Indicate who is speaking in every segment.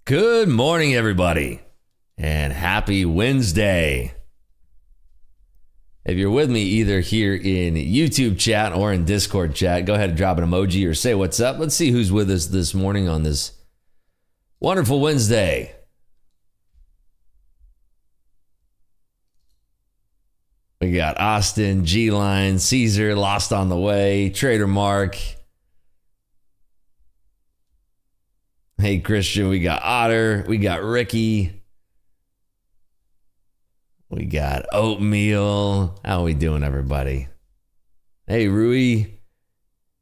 Speaker 1: Good morning, everybody, and happy Wednesday. If you're with me either here in YouTube chat or in Discord chat, go ahead and drop an emoji or say what's up. Let's see who's with us this morning on this wonderful Wednesday. We got Austin, G-Line, Caesar, Lost on the Way, Trader Mark. Hey, Christian, we got Otter, we got Ricky, we got Oatmeal. How are we doing, everybody? Hey, Rui,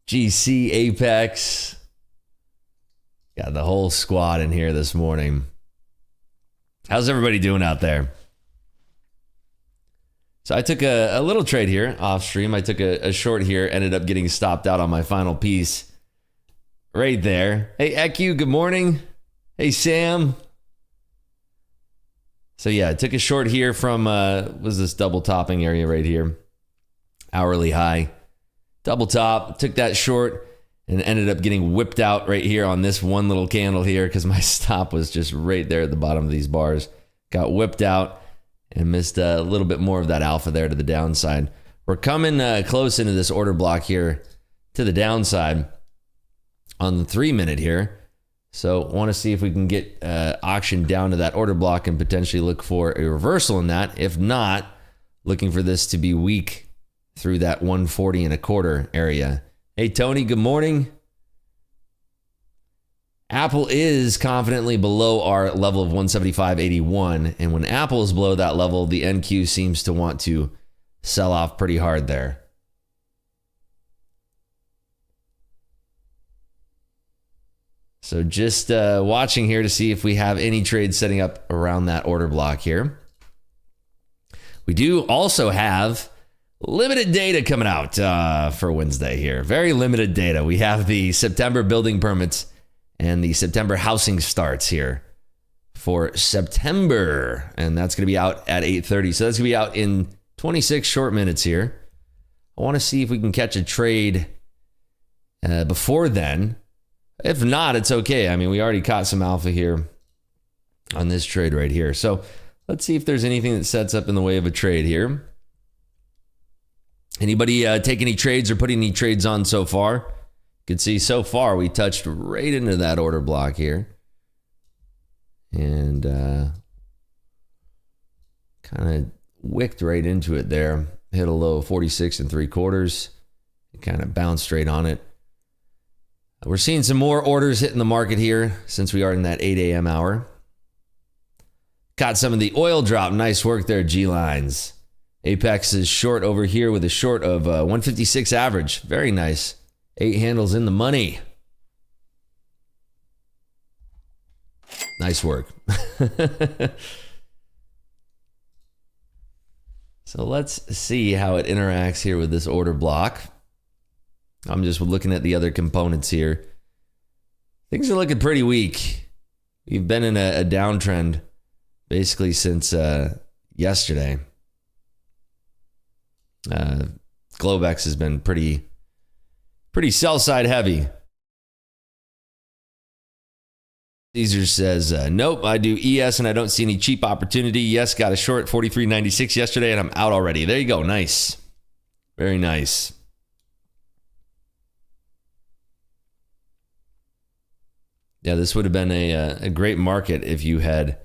Speaker 1: GC, Apex. Got the whole squad in here this morning. How's everybody doing out there? So I took a little trade here off stream. I took a short here, ended up getting stopped out on my final piece. Right there. Hey, EQ, good morning. Hey, Sam. So yeah, I took a short here from, was this double topping area right here? Hourly high. Double top, took that short and ended up getting whipped out right here on this one little candle here because my stop was just right there at the bottom of these bars. Got whipped out and missed a little bit more of that alpha there to the downside. We're coming close into this order block here to the downside on the 3-minute here. So want to see if we can get auction down to that order block and potentially look for a reversal in that. If not, looking for this to be weak through that 140.25 area. Hey, Tony, good morning. Apple is confidently below our level of 175.81. And when Apple is below that level, the NQ seems to want to sell off pretty hard there. So just watching here to see if we have any trades setting up around that order block here. We do also have limited data coming out for Wednesday here. Very limited data. We have the September building permits and the September housing starts here for September. And that's going to be out at 8:30. So that's going to be out in 26 short minutes here. I want to see if we can catch a trade before then. If not, it's okay. I mean, we already caught some alpha here on this trade right here. So let's see if there's anything that sets up in the way of a trade here. Anybody take any trades or put any trades on so far? You can see so far we touched right into that order block here. And kind of wicked right into it there. Hit a low of 46.75. Kind of bounced straight on it. We're seeing some more orders hitting the market here since we are in that 8 a.m. hour. Caught some of the oil drop. Nice work there, G-Lines. Apex is short over here with a short of 156 average. Very nice. 8 handles in the money. Nice work. So let's see how it interacts here with this order block. I'm just looking at the other components here. Things are looking pretty weak. We've been in a downtrend basically since yesterday. Globex has been pretty sell side heavy. Caesar says, nope, I do ES and I don't see any cheap opportunity. Yes, got a short 43.96 yesterday and I'm out already. There you go. Nice. Very nice. Yeah, this would have been a great market if you had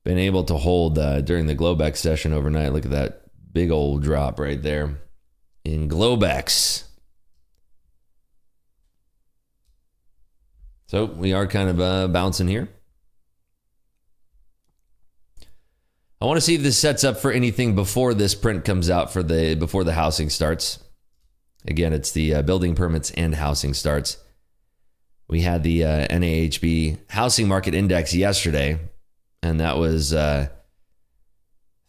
Speaker 1: been able to hold during the Globex session overnight. Look at that big old drop right there in Globex. So we are kind of bouncing here. I want to see if this sets up for anything before this print comes out before the housing starts. Again, it's the building permits and housing starts. We had the NAHB housing market index yesterday, and that was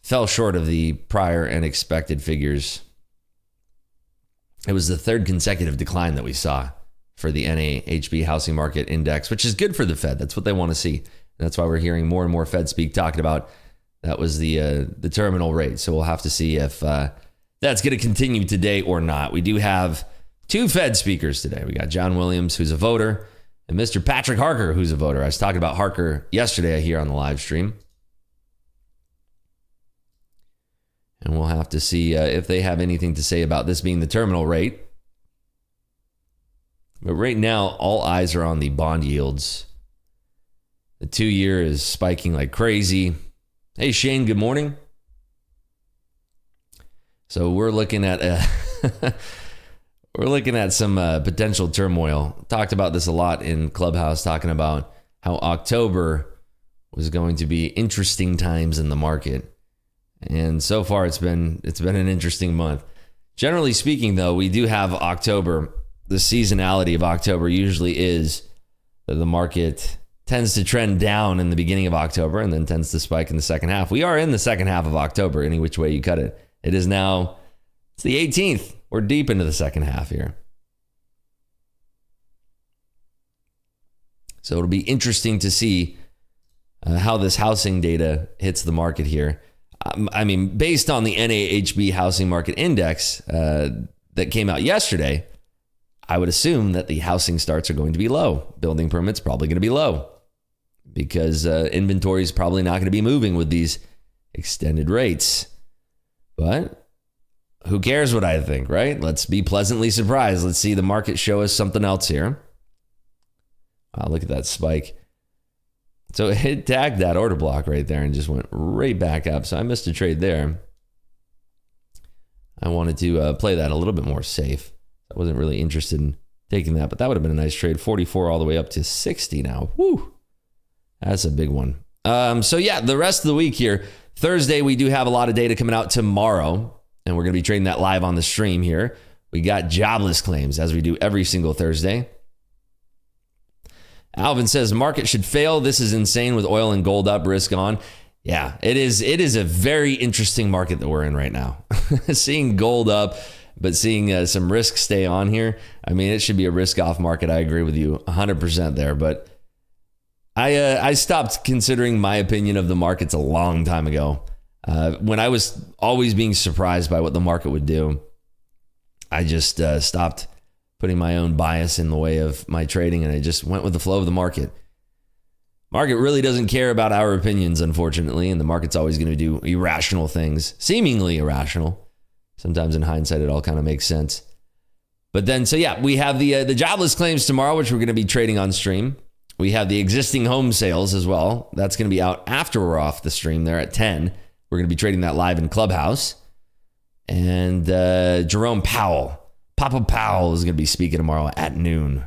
Speaker 1: fell short of the prior and expected figures. It was the third consecutive decline that we saw for the NAHB housing market index, which is good for the Fed. That's what they want to see. That's why we're hearing more and more Fed speak talking about that was the terminal rate. So we'll have to see if that's going to continue today or not. We do have two Fed speakers today. We got John Williams, who's a voter, and Mr. Patrick Harker, who's a voter. I was talking about Harker yesterday here on the live stream. And we'll have to see if they have anything to say about this being the terminal rate. But right now, all eyes are on the bond yields. The 2-year is spiking like crazy. Hey, Shane, good morning. So we're looking at some potential turmoil. Talked about this a lot in Clubhouse, talking about how October was going to be interesting times in the market. And so far it's been an interesting month. Generally speaking, though, we do have October. The seasonality of October usually is that the market tends to trend down in the beginning of October and then tends to spike in the second half. We are in the second half of October, any which way you cut it. It is now, it's the 18th. We're deep into the second half here. So it'll be interesting to see how this housing data hits the market here. I mean, based on the NAHB Housing Market Index that came out yesterday, I would assume that the housing starts are going to be low. Building permits probably going to be low because inventory is probably not going to be moving with these extended rates. But who cares what I think, right? Let's be pleasantly surprised. Let's see the market show us something else here. Wow, look at that spike. So it tagged that order block right there and just went right back up. So I missed a trade there. I wanted to play that a little bit more safe. I wasn't really interested in taking that, but that would have been a nice trade. 44 all the way up to 60 now. Woo! That's a big one. So yeah, the rest of the week here. Thursday, we do have a lot of data coming out tomorrow, and we're going to be trading that live on the stream here. We got jobless claims, as we do every single Thursday. Alvin says, market should fail. This is insane with oil and gold up, risk on. Yeah, it is. It is a very interesting market that we're in right now. Seeing gold up, but seeing some risk stay on here. I mean, it should be a risk off market. I agree with you 100% there. But I stopped considering my opinion of the markets a long time ago. When I was always being surprised by what the market would do, I just stopped putting my own bias in the way of my trading, and I just went with the flow of the market. Market really doesn't care about our opinions, unfortunately, and the market's always going to do irrational things, seemingly irrational. Sometimes in hindsight, it all kind of makes sense. But then, so yeah, we have the jobless claims tomorrow, which we're going to be trading on stream. We have the existing home sales as well. That's going to be out after we're off the stream there at 10. We're going to be trading that live in Clubhouse. And Jerome Powell, Papa Powell, is going to be speaking tomorrow at noon.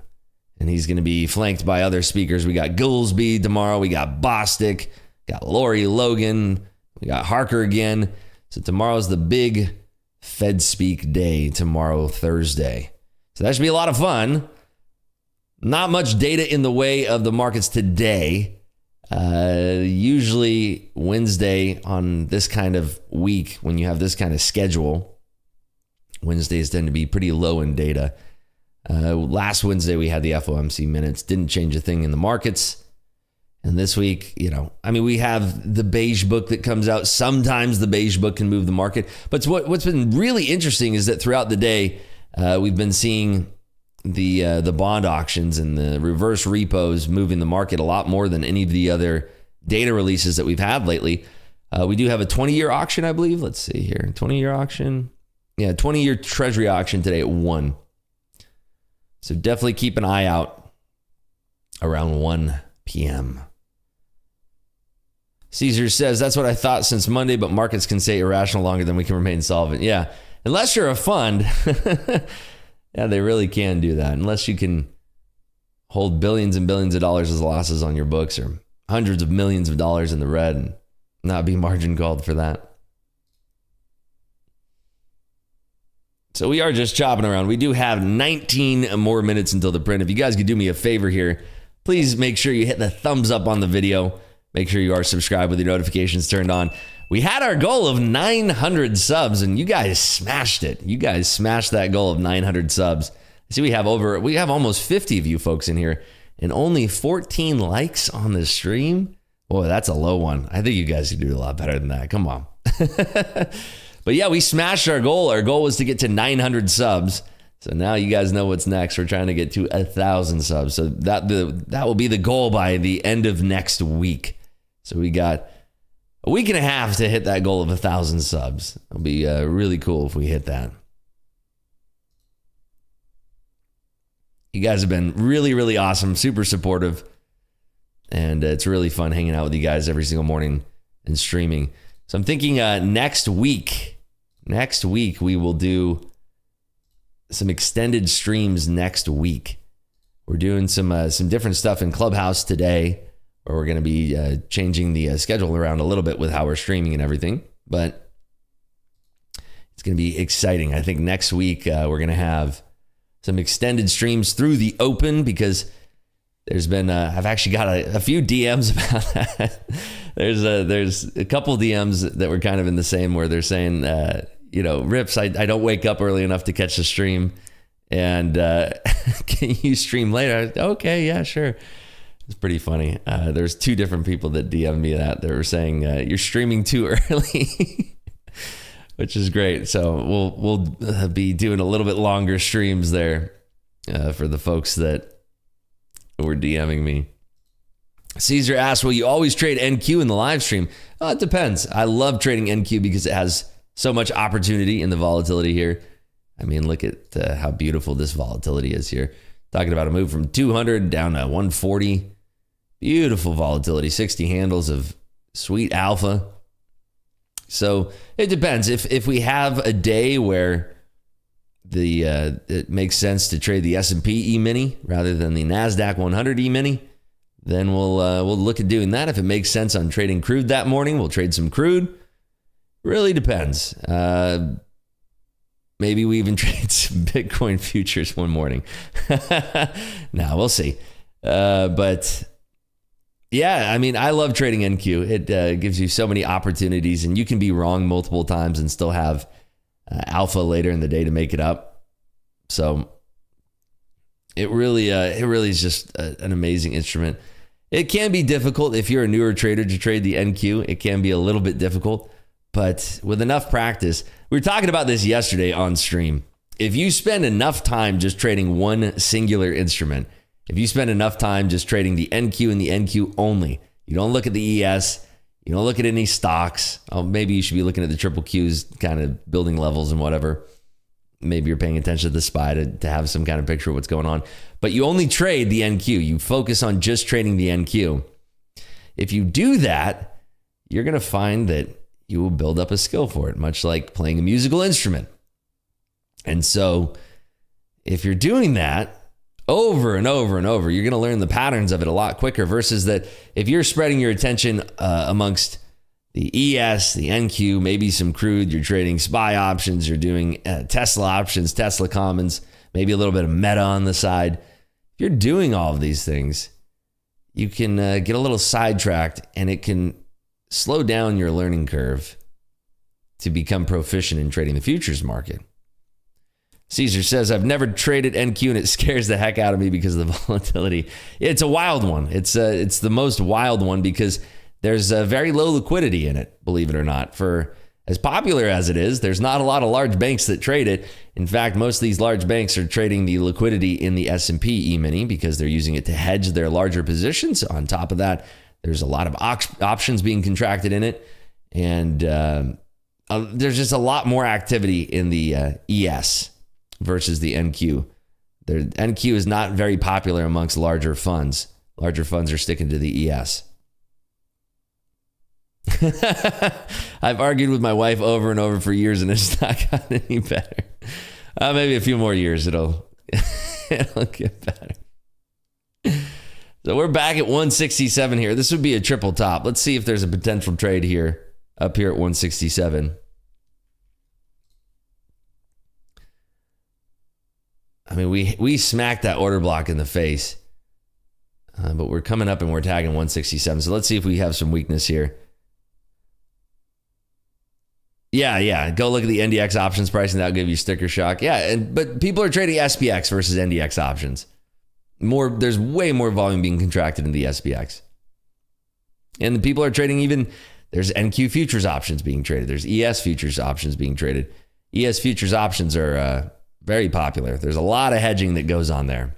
Speaker 1: And he's going to be flanked by other speakers. We got Goolsby tomorrow. We got Bostic. Got Lori Logan. We got Harker again. So tomorrow's the big Fed Speak day tomorrow, Thursday. So that should be a lot of fun. Not much data in the way of the markets today. Usually Wednesday on this kind of week, when you have this kind of schedule, Wednesdays tend to be pretty low in data. Last Wednesday, we had the FOMC minutes. Didn't change a thing in the markets. And this week, we have the beige book that comes out. Sometimes the beige book can move the market. But what's been really interesting is that throughout the day, we've been seeing the bond auctions and the reverse repos moving the market a lot more than any of the other data releases that we've had lately. We do have a 20-year auction, I believe. Let's see here. 20-year auction. Yeah, 20-year treasury auction today at 1. So definitely keep an eye out around 1 p.m. Caesar says, that's what I thought since Monday, but markets can stay irrational longer than we can remain solvent. Yeah, unless you're a fund. Yeah, they really can do that. Unless you can hold billions and billions of dollars as losses on your books or hundreds of millions of dollars in the red and not be margin called for that. So we are just chopping around. We do have 19 more minutes until the print. If you guys could do me a favor here, please make sure you hit the thumbs up on the video. Make sure you are subscribed with your notifications turned on. We had our goal of 900 subs, and you guys smashed it. You guys smashed that goal of 900 subs. See, we have almost 50 of you folks in here, and only 14 likes on the stream. Boy, that's a low one. I think you guys could do a lot better than that. Come on. But yeah, we smashed our goal. Our goal was to get to 900 subs. So now you guys know what's next. We're trying to get to 1,000 subs. So that will be the goal by the end of next week. So we got a week and a half to hit that goal of 1,000 subs. It'll be really cool if we hit that. You guys have been really, really awesome, super supportive. And it's really fun hanging out with you guys every single morning and streaming. So I'm thinking next week we will do some extended streams next week. We're doing some different stuff in Clubhouse today, where we're going to be changing the schedule around a little bit with how we're streaming and everything. But it's going to be exciting. I think next week we're going to have some extended streams through the open, because there's been I've actually got a few DMs about that. There's a couple DMs that were kind of in the same, where they're saying, Rips, I don't wake up early enough to catch the stream, and can you stream later? Okay, yeah, sure. It's pretty funny. There's two different people that DM'd me that. They were saying, you're streaming too early, which is great. So we'll be doing a little bit longer streams there for the folks that were DMing me. Caesar asked, will you always trade NQ in the live stream? Oh, it depends. I love trading NQ because it has so much opportunity in the volatility here. I mean, look at how beautiful this volatility is here. Talking about a move from 200 down to 140. Beautiful volatility, 60 handles of sweet alpha. So it depends. If we have a day where it makes sense to trade the S&P E-mini rather than the NASDAQ 100 E-mini, then we'll look at doing that. If it makes sense on trading crude that morning, we'll trade some crude. Really depends. Maybe we even trade some Bitcoin futures one morning. Now we'll see. But yeah, I mean, I love trading NQ. It gives you so many opportunities, and you can be wrong multiple times and still have alpha later in the day to make it up. So it really is just an amazing instrument. It can be difficult if you're a newer trader to trade the NQ. It can be a little bit difficult, but with enough practice, we were talking about this yesterday on stream. If you spend enough time just trading one singular instrument, if you spend enough time just trading the NQ and the NQ only, you don't look at the ES, you don't look at any stocks. Oh, maybe you should be looking at the triple Qs, kind of building levels and whatever. Maybe you're paying attention to the SPY to have some kind of picture of what's going on. But you only trade the NQ. You focus on just trading the NQ. If you do that, you're going to find that you will build up a skill for it, much like playing a musical instrument. And so if you're doing that over and over and over, you're going to learn the patterns of it a lot quicker, versus that if you're spreading your attention amongst the ES, the NQ, maybe some crude, you're trading SPY options, you're doing Tesla options, Tesla commons, maybe a little bit of meta on the side. If you're doing all of these things, you can get a little sidetracked, and it can slow down your learning curve to become proficient in trading the futures market. Caesar says, I've never traded NQ and it scares the heck out of me because of the volatility. It's a wild one. It's the most wild one because there's a very low liquidity in it, believe it or not. For as popular as it is, there's not a lot of large banks that trade it. In fact, most of these large banks are trading the liquidity in the S&P E-mini because they're using it to hedge their larger positions. On top of that, there's a lot of options being contracted in it. And there's just a lot more activity in the ES versus the NQ. The NQ is not very popular amongst larger funds. Larger funds are sticking to the ES. I've argued with my wife over and over for years, and it's not gotten any better. Maybe a few more years, it'll get better. So we're back at 167 here. This would be a triple top. Let's see if there's a potential trade here, up here at 167. I mean, we smacked that order block in the face, but we're coming up and we're tagging 167. So let's see if we have some weakness here. Yeah. Go look at the NDX options pricing. That'll give you sticker shock. Yeah, but people are trading SPX versus NDX options. There's way more volume being contracted in the SPX. And the people are trading there's NQ futures options being traded. There's ES futures options being traded. ES futures options are Very popular. There's a lot of hedging that goes on there.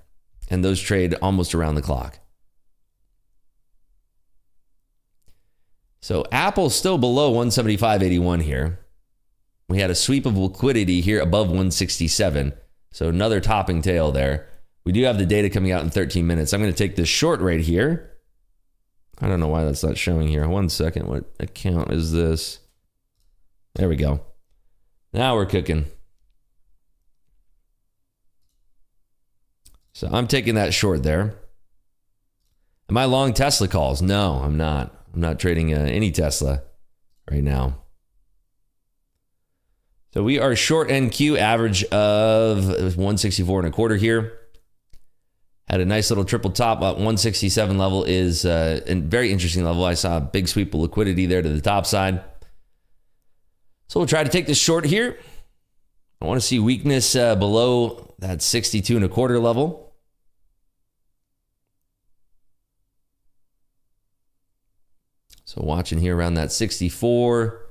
Speaker 1: And those trade almost around the clock. So Apple's still below 175.81 here. We had a sweep of liquidity here above 167. So another topping tail there. We do have the data coming out in 13 minutes. I'm going to take this short right here. I don't know why that's not showing here. One second. What account is this? There we go. Now we're cooking. So I'm taking that short there. Am I long Tesla calls? No, I'm not. I'm not trading any Tesla right now. So we are short NQ, average of 164.25 here. Had a nice little triple top. 167 level is a very interesting level. I saw a big sweep of liquidity there to the top side. So we'll try to take this short here. I want to see weakness below that 62.25 level. So watching here around that 64.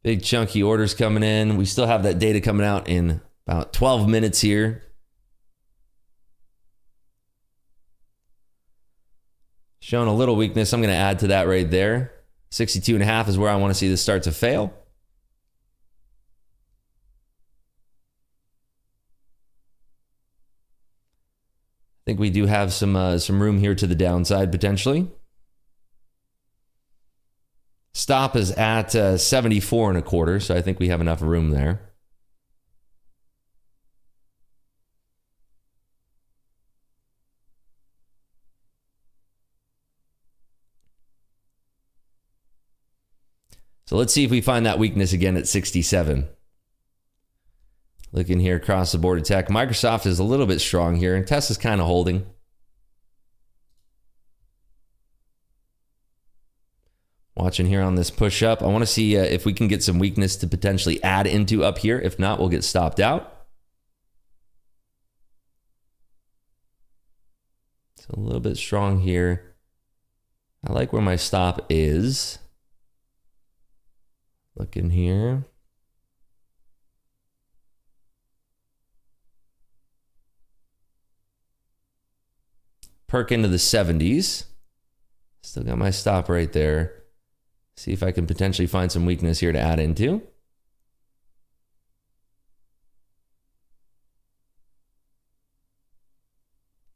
Speaker 1: Big chunky orders coming in. We still have that data coming out in about 12 minutes here. Showing a little weakness. I'm going to add to that right there. 62.5 is where I want to see this start to fail. I think we do have some room here to the downside potentially. Stop is at 74.25, so I think we have enough room there. So let's see if we find that weakness again at 67. Looking here across the board attack. Microsoft is a little bit strong here, and Tesla's kind of holding. Watching here on this push up. I want to see if we can get some weakness to potentially add into up here. If not, we'll get stopped out. It's a little bit strong here. I like where my stop is. Looking here. Perk into the 70s. Still got my stop right there. See if I can potentially find some weakness here to add into.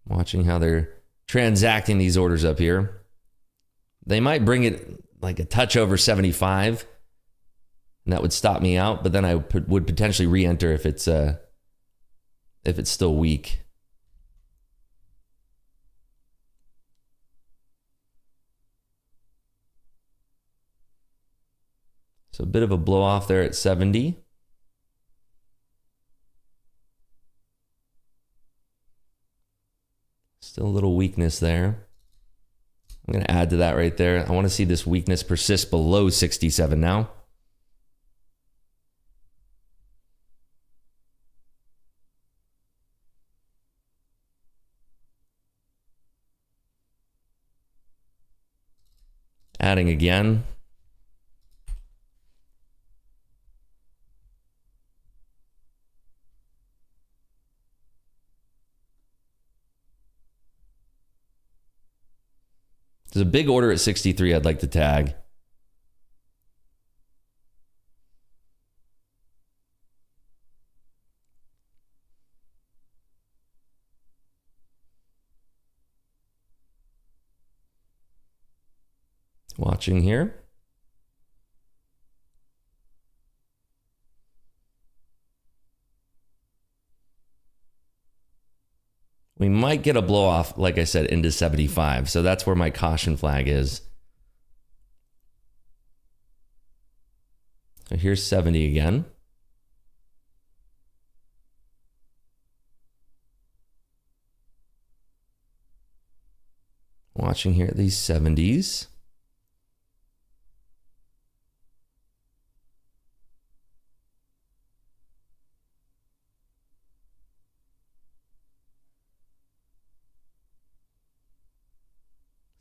Speaker 1: Watching how they're transacting these orders up here. They might bring it like a touch over 75. And that would stop me out, but then I would potentially re-enter if it's still weak. So a bit of a blow off there at 70. Still a little weakness there. I'm going to add to that right there. I want to see this weakness persist below 67 now. Adding again. There's a big order at 63 I'd like to tag. Watching here. We might get a blow off, like I said, into 75. So that's where my caution flag is. So here's 70 again. Watching here at these 70s.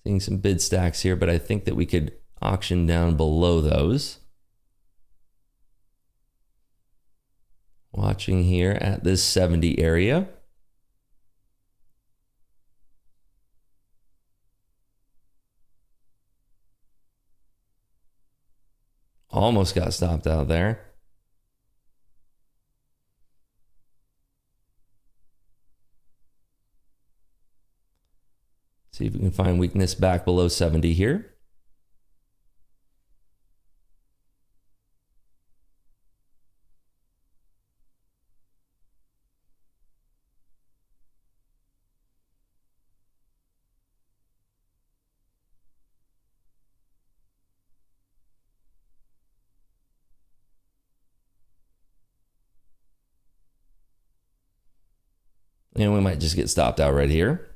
Speaker 1: Seeing some bid stacks here, but I think that we could auction down below those. Watching here at this 70 area. Almost got stopped out there. See if we can find weakness back below 70 here. And we might just get stopped out right here.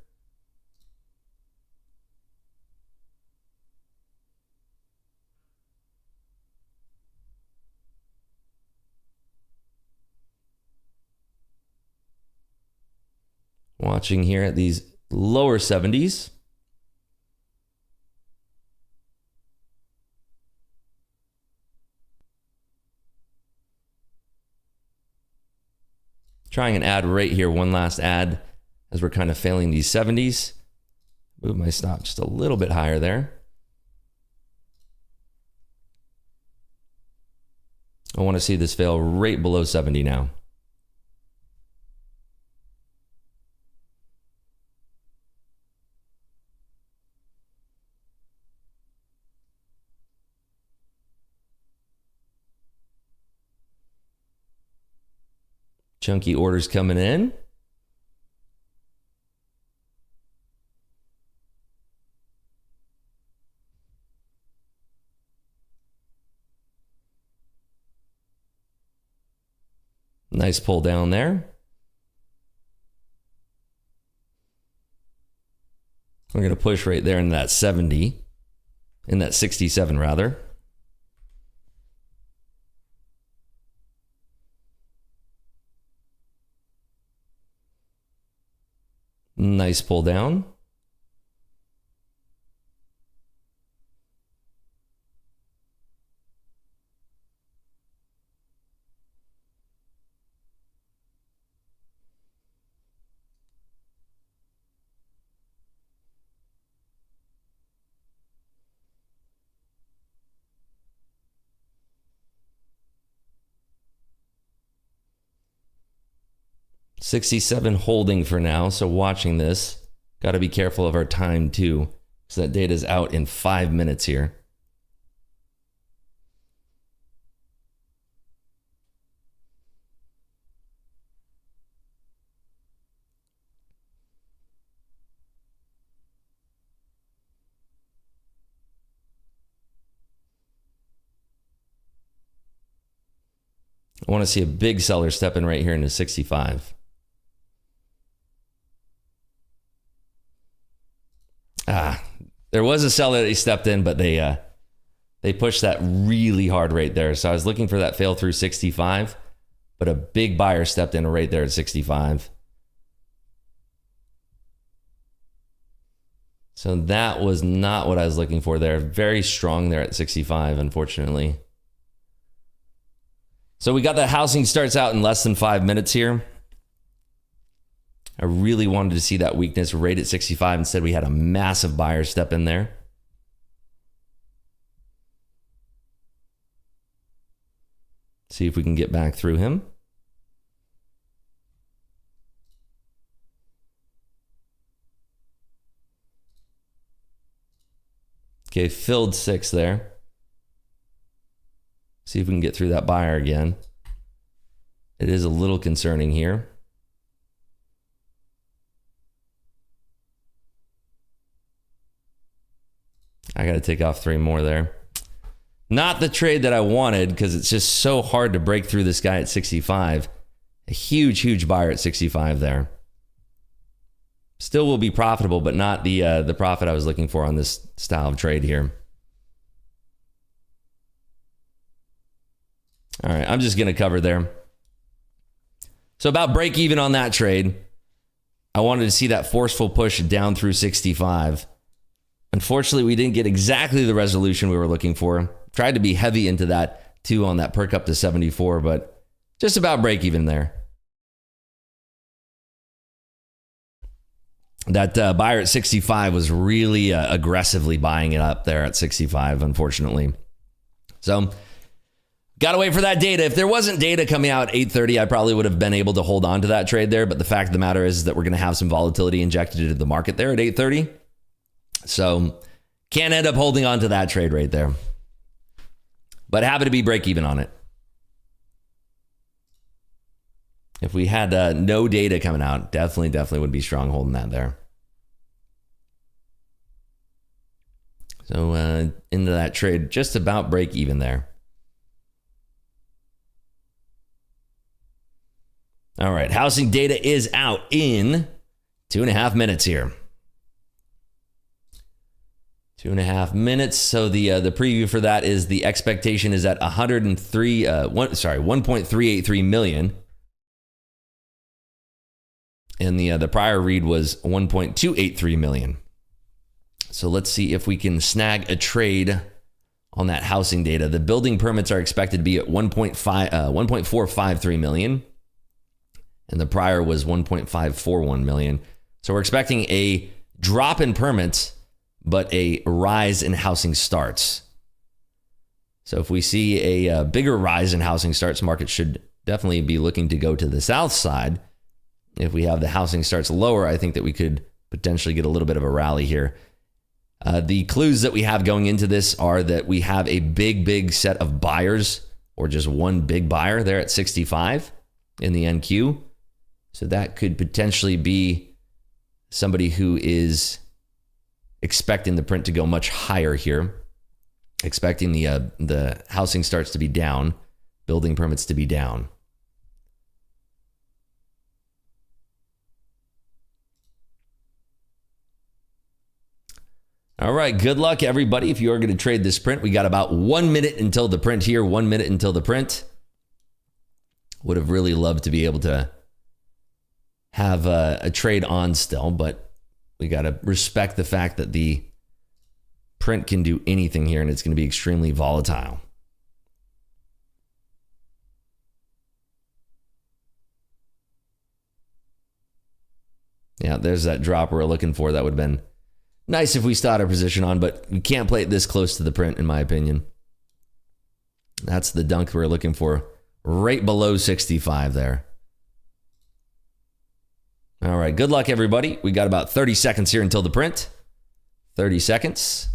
Speaker 1: Watching here at these lower 70s. Trying an ad right here, one last ad as we're kind of failing these 70s. Move my stop just a little bit higher there. I want to see this fail right below 70 now. Chunky orders coming in. Nice pull down there. We're going to push right there in that 70, in that 67 rather. Nice pull down. $67 holding for now, so watching this. Got to be careful of our time too, so that data is out in 5 minutes here. I want to see a big seller step in right here into 65. There was a seller that he stepped in, but they pushed that really hard right there. So I was looking for that fail through 65, but a big buyer stepped in right there at 65. So that was not what I was looking for there. Very strong there at 65, unfortunately. So we got that housing starts out in less than 5 minutes here. I really wanted to see that weakness right at 65. Instead, we had a massive buyer step in there. See if we can get back through him. Okay, filled 6 there. See if we can get through that buyer again. It is a little concerning here. I got to take off 3 more there. Not the trade that I wanted because it's just so hard to break through this guy at 65. A huge, huge buyer at 65 there. Still will be profitable, but not the profit I was looking for on this style of trade here. All right, I'm just going to cover there. So about break even on that trade. I wanted to see that forceful push down through 65. Unfortunately, we didn't get exactly the resolution we were looking for. Tried to be heavy into that too on that perk up to 74, but Just about break even there. That buyer at 65 was really aggressively buying it up there at 65, unfortunately. So, got to wait for that data. If there wasn't data coming out at 8:30, I probably would have been able to hold on to that trade there. But the fact of the matter is that we're going to have some volatility injected into the market there at 8:30. So, can't end up holding on to that trade right there. But happy to be break even on it. If we had no data coming out, definitely would be strong holding that there. So into that trade, just about break even there. All right, housing data is out in 2.5 minutes here. 2.5 minutes. So the preview for that is the expectation is at 1.383 million. And the prior read was 1.283 million. So let's see if we can snag a trade on that housing data. The building permits are expected to be at 1.453 million. And the prior was 1.541 million. So we're expecting a drop in permits, but a rise in housing starts. So if we see a bigger rise in housing starts, market should definitely be looking to go to the south side. If we have the housing starts lower, I think that we could potentially get a little bit of a rally here. The clues that we have going into this are that we have a big set of buyers, or just one big buyer there at 65 in the NQ. So that could potentially be somebody who is expecting the print to go much higher here, expecting the housing starts to be down, building permits to be down. All right, good luck, everybody. If you are going to trade this print, we got about 1 minute until the print here, 1 minute until the print. Would have really loved to be able to have a trade on still, but we got to respect the fact that the print can do anything here, and it's going to be extremely volatile. Yeah, there's that drop we're looking for. That would have been nice if we still had our position on, but you can't play it this close to the print, in my opinion. That's the dunk we're looking for, right below 65 there. All right, good luck, everybody. We got about 30 seconds here until the print. 30 seconds.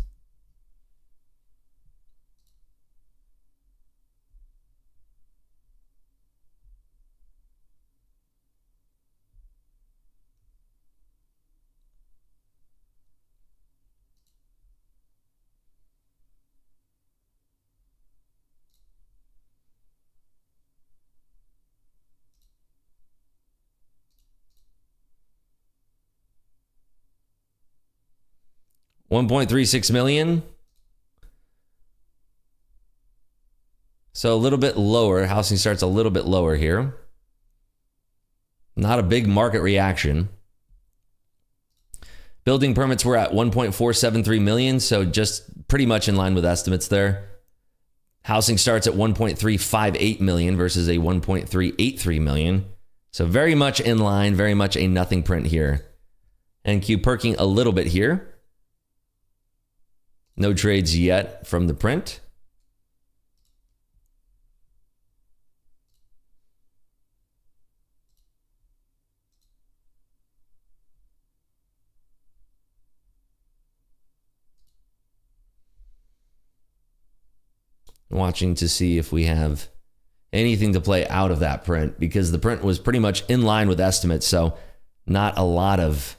Speaker 1: $1.36 million. So a little bit lower. Housing starts a little bit lower here. Not a big market reaction. Building permits were at 1.473 million, so just pretty much in line with estimates there. Housing starts at 1.358 million versus a 1.383 million. So very much in line, very much a nothing print here. NQ perking a little bit here. No trades yet from the print. Watching to see if we have anything to play out of that print, because the print was pretty much in line with estimates, so not a lot of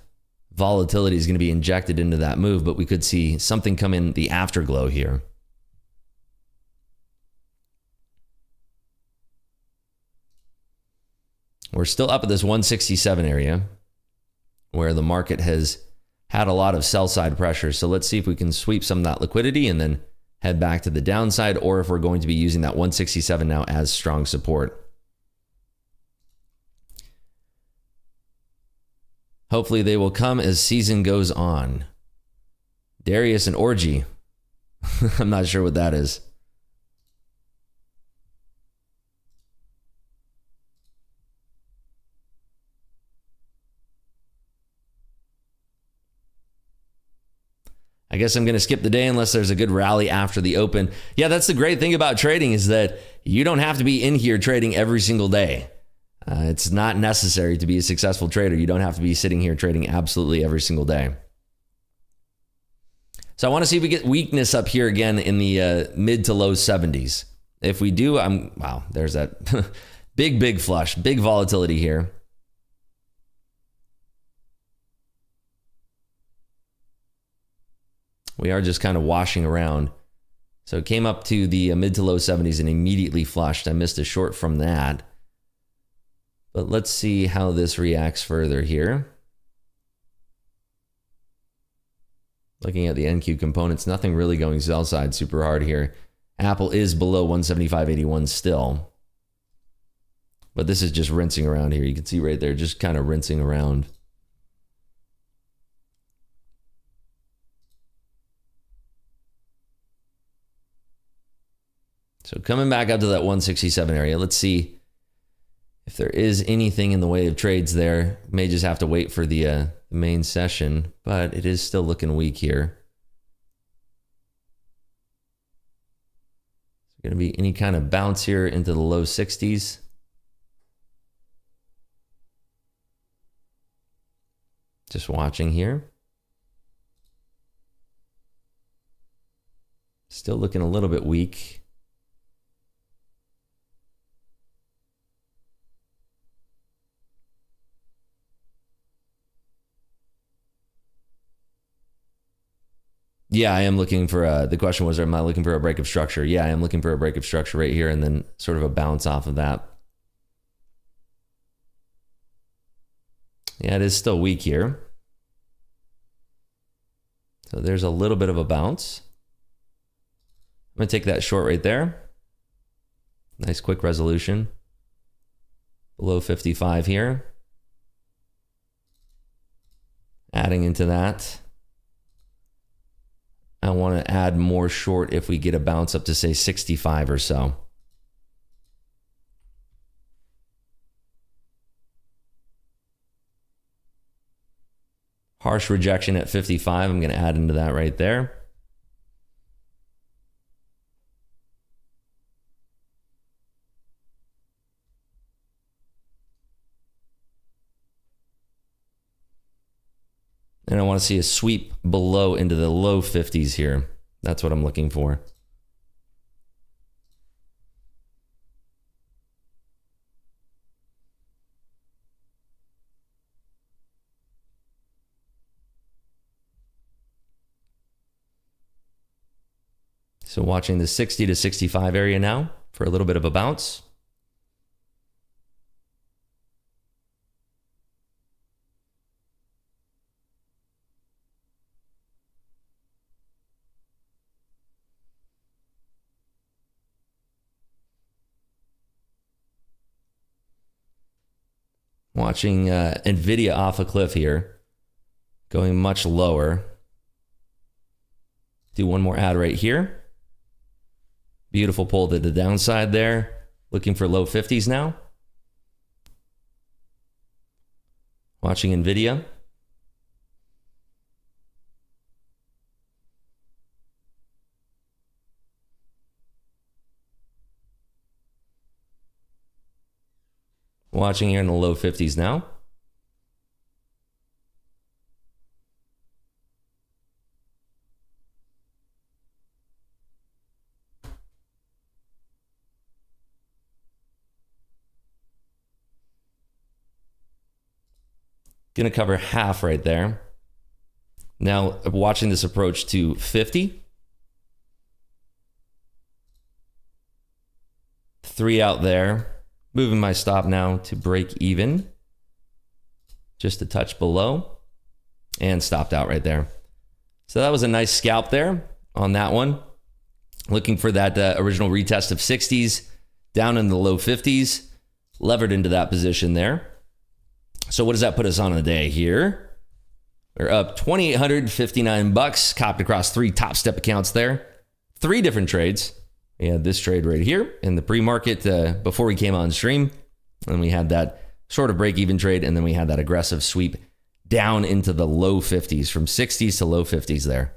Speaker 1: volatility is going to be injected into that move, but we could see something come in the afterglow here. We're still up at this 167 area where the market has had a lot of sell side pressure. So let's see if we can sweep some of that liquidity and then head back to the downside, or if we're going to be using that 167 now as strong support. Hopefully they will come as season goes on. Darius and Orgy. I'm not sure what that is. I guess I'm going to skip the day unless there's a good rally after the open. Yeah, that's the great thing about trading is that you don't have to be in here trading every single day. It's not necessary to be a successful trader. You don't have to be sitting here trading absolutely every single day. So I want to see if we get weakness up here again in the mid to low 70s. If we do, wow, there's that big flush, big volatility here. We are just kind of washing around. So it came up to the mid to low 70s and immediately flushed. I missed a short from that. But let's see how this reacts further here. Looking at the NQ components, nothing really going sell side super hard here. Apple is below 175.81 still. But this is just rinsing around here. You can see right there, just kind of rinsing around. So coming back up to that 167 area, let's see if there is anything in the way of trades there. May just have to wait for the main session, but it is still looking weak here. Is there going to be any kind of bounce here into the low 60s? Just watching here. Still looking a little bit weak. Yeah, I am looking for the question was, am I looking for a break of structure? Yeah, I am looking for a break of structure right here and then sort of a bounce off of that. Yeah, it is still weak here. So there's a little bit of a bounce. I'm going to take that short right there. Nice quick resolution. Below 55 here. Adding into that. I want to add more short if we get a bounce up to say 65 or so. Harsh rejection at 55. I'm going to add into that right there. And I want to see a sweep below into the low 50s here. That's what I'm looking for. So watching the 60 to 65 area now for a little bit of a bounce. Watching NVIDIA off a cliff here, going much lower. Do one more ad right here. Beautiful pull to the downside there. Looking for low 50s now. Watching NVIDIA. Watching here in the low 50s now. Going to cover half right there. Now watching this approach to 50. 3 out there. Moving my stop now to break even. Just a touch below. And stopped out right there. So that was a nice scalp there on that one. Looking for that original retest of 60s. Down in the low 50s. Levered into that position there. So what does that put us on a day here? We're up $2,859. Copped across 3 top step accounts there. 3 different trades. We had this trade right here in the pre-market before we came on stream. And we had that sort of break-even trade. And then we had that aggressive sweep down into the low 50s, from 60s to low 50s there.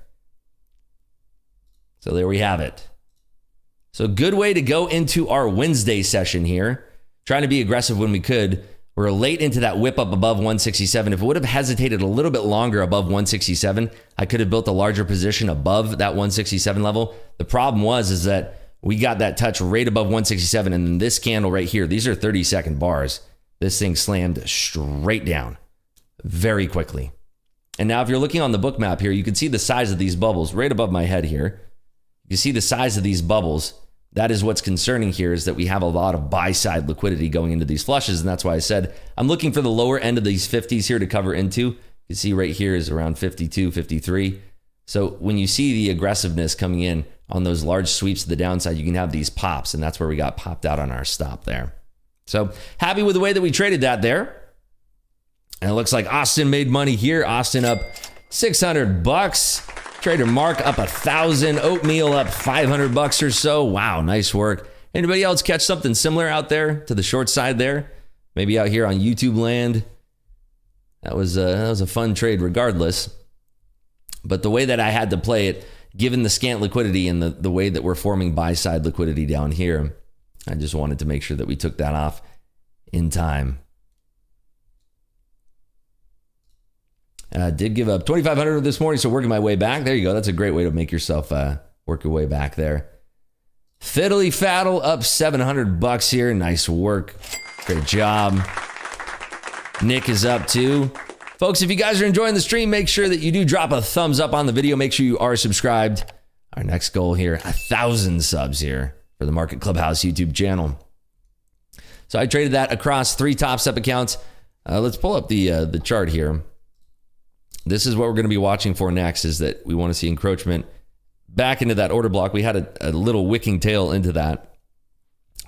Speaker 1: So there we have it. So good way to go into our Wednesday session here. Trying to be aggressive when we could. We're late into that whip up above 167. If it would have hesitated a little bit longer above 167, I could have built a larger position above that 167 level. The problem is that we got that touch right above 167, and then this candle right here, these are 30-second bars. This thing slammed straight down very quickly. And now if you're looking on the book map here, you can see the size of these bubbles right above my head here. You see the size of these bubbles. That is what's concerning here, is that we have a lot of buy-side liquidity going into these flushes, and that's why I said I'm looking for the lower end of these 50s here to cover into. You can see right here is around 52, 53. So when you see the aggressiveness coming in on those large sweeps to the downside, you can have these pops, and that's where we got popped out on our stop there. So happy with the way that we traded that there. And it looks like Austin made money here. Austin up $600. Trader Mark up 1,000. Oatmeal up $500 or so. Wow, nice work. Anybody else catch something similar out there to the short side there? Maybe out here on YouTube land. That was a fun trade regardless. But the way that I had to play it, given the scant liquidity and the way that we're forming buy-side liquidity down here, I just wanted to make sure that we took that off in time. Did give up 2,500 this morning, so working my way back. There you go. That's a great way to make yourself work your way back there. Fiddly Faddle up $700 here. Nice work. Great job. Nick is up too. Folks, if you guys are enjoying the stream, make sure that you do drop a thumbs up on the video. Make sure you are subscribed. Our next goal here, 1,000 subs here for the Market Clubhouse YouTube channel. So I traded that across 3 Top Step accounts. Let's pull up the chart here. This is what we're going to be watching for next, is that we want to see encroachment back into that order block. We had a little wicking tail into that.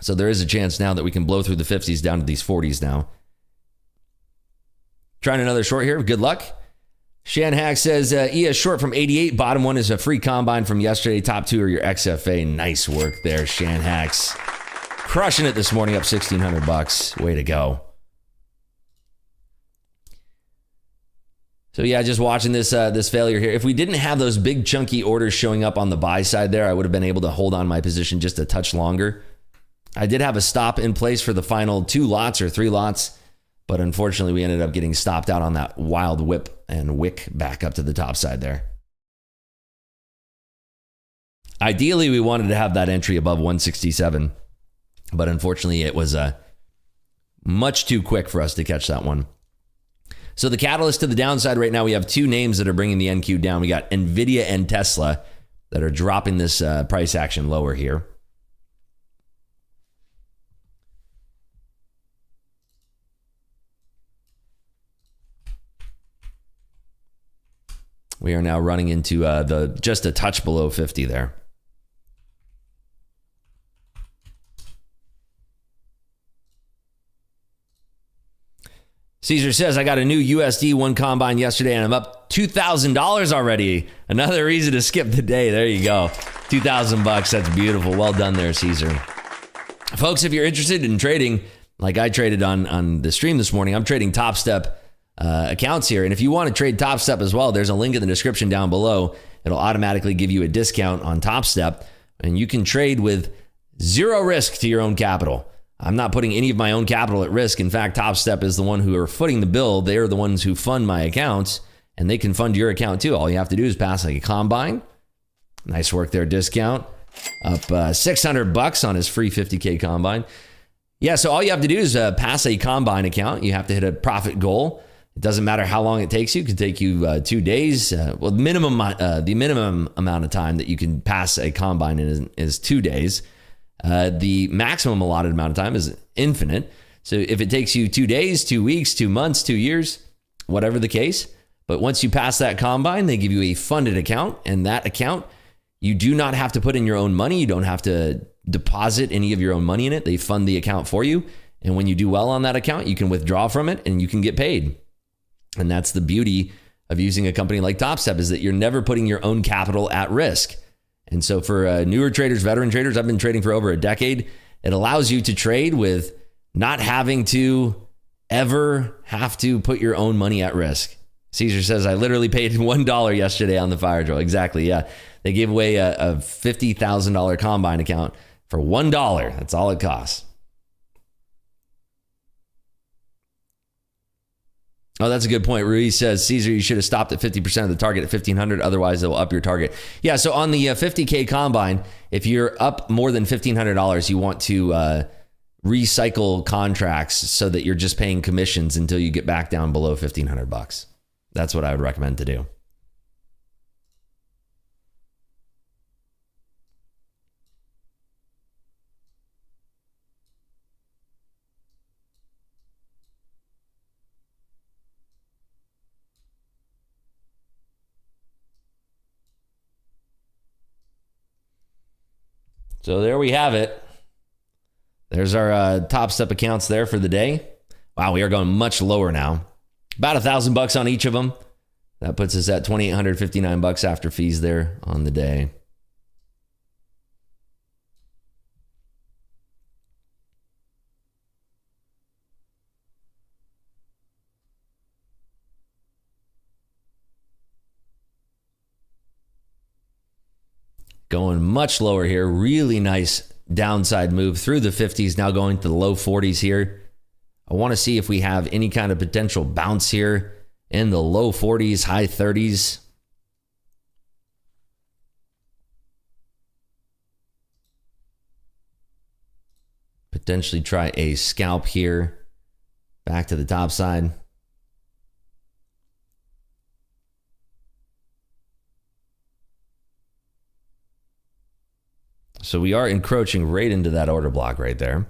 Speaker 1: So there is a chance now that we can blow through the 50s down to these 40s now. Trying another short here. Good luck. Shan Hack says, ES short from 88. Bottom one is a free combine from yesterday. Top 2 are your XFA. Nice work there, Shan Hacks. Crushing it this morning, up $1,600. Way to go. So yeah, just watching this failure here. If we didn't have those big chunky orders showing up on the buy side there, I would have been able to hold on my position just a touch longer. I did have a stop in place for the final 2 lots or 3 lots, but unfortunately we ended up getting stopped out on that wild whip and wick back up to the top side there. Ideally, we wanted to have that entry above 167, but unfortunately it was much too quick for us to catch that one. So the catalyst to the downside right now, we have 2 names that are bringing the NQ down. We got NVIDIA and Tesla that are dropping this price action lower here. We are now running into just a touch below 50 there. Caesar says, I got a new USD 1 combine yesterday and I'm up $2,000 already. Another reason to skip the day. There you go. $2,000. That's beautiful. Well done there, Caesar. Folks, if you're interested in trading, like I traded on the stream this morning, I'm trading Top Step accounts here. And if you want to trade Top Step as well, there's a link in the description down below. It'll automatically give you a discount on Top Step, and you can trade with 0 risk to your own capital. I'm not putting any of my own capital at risk. In fact, Top Step is the one who are footing the bill. They are the ones who fund my accounts, and they can fund your account too. All you have to do is pass like a combine. Nice work there, discount. Up $600 on his free 50K combine. Yeah, so all you have to do is pass a combine account. You have to hit a profit goal. It doesn't matter how long it takes you. It could take you 2 days. Well, the minimum amount of time that you can pass a combine is 2 days. The maximum allotted amount of time is infinite. So if it takes you 2 days, 2 weeks, 2 months, 2 years, whatever the case, but once you pass that combine, they give you a funded account, and that account, you do not have to put in your own money. You don't have to deposit any of your own money in it. They fund the account for you. And when you do well on that account, you can withdraw from it and you can get paid. And that's the beauty of using a company like Top Step, is that you're never putting your own capital at risk. And so for newer traders, veteran traders, I've been trading for over a decade. It allows you to trade with not having to ever have to put your own money at risk. Caesar says, I literally paid $1 yesterday on the fire drill. Exactly, yeah. They gave away a $50,000 combine account for $1. That's all it costs. Oh, that's a good point. Ruiz says, Caesar, you should have stopped at 50% of the target at 1,500. Otherwise, it will up your target. Yeah, so on the 50K combine, if you're up more than $1,500, you want to recycle contracts so that you're just paying commissions until you get back down below $1,500. That's what I would recommend to do. So there we have it. There's our top step accounts there for the day. Wow, we are going much lower now. About $1,000 on each of them. That puts us at $2,859 after fees there on the day. Going much lower here. Really nice downside move through the 50s, now going to the low 40s here. I want to see if we have any kind of potential bounce here in the low 40s, high 30s. Potentially try a scalp here. Back to the top side. So we are encroaching right into that order block right there.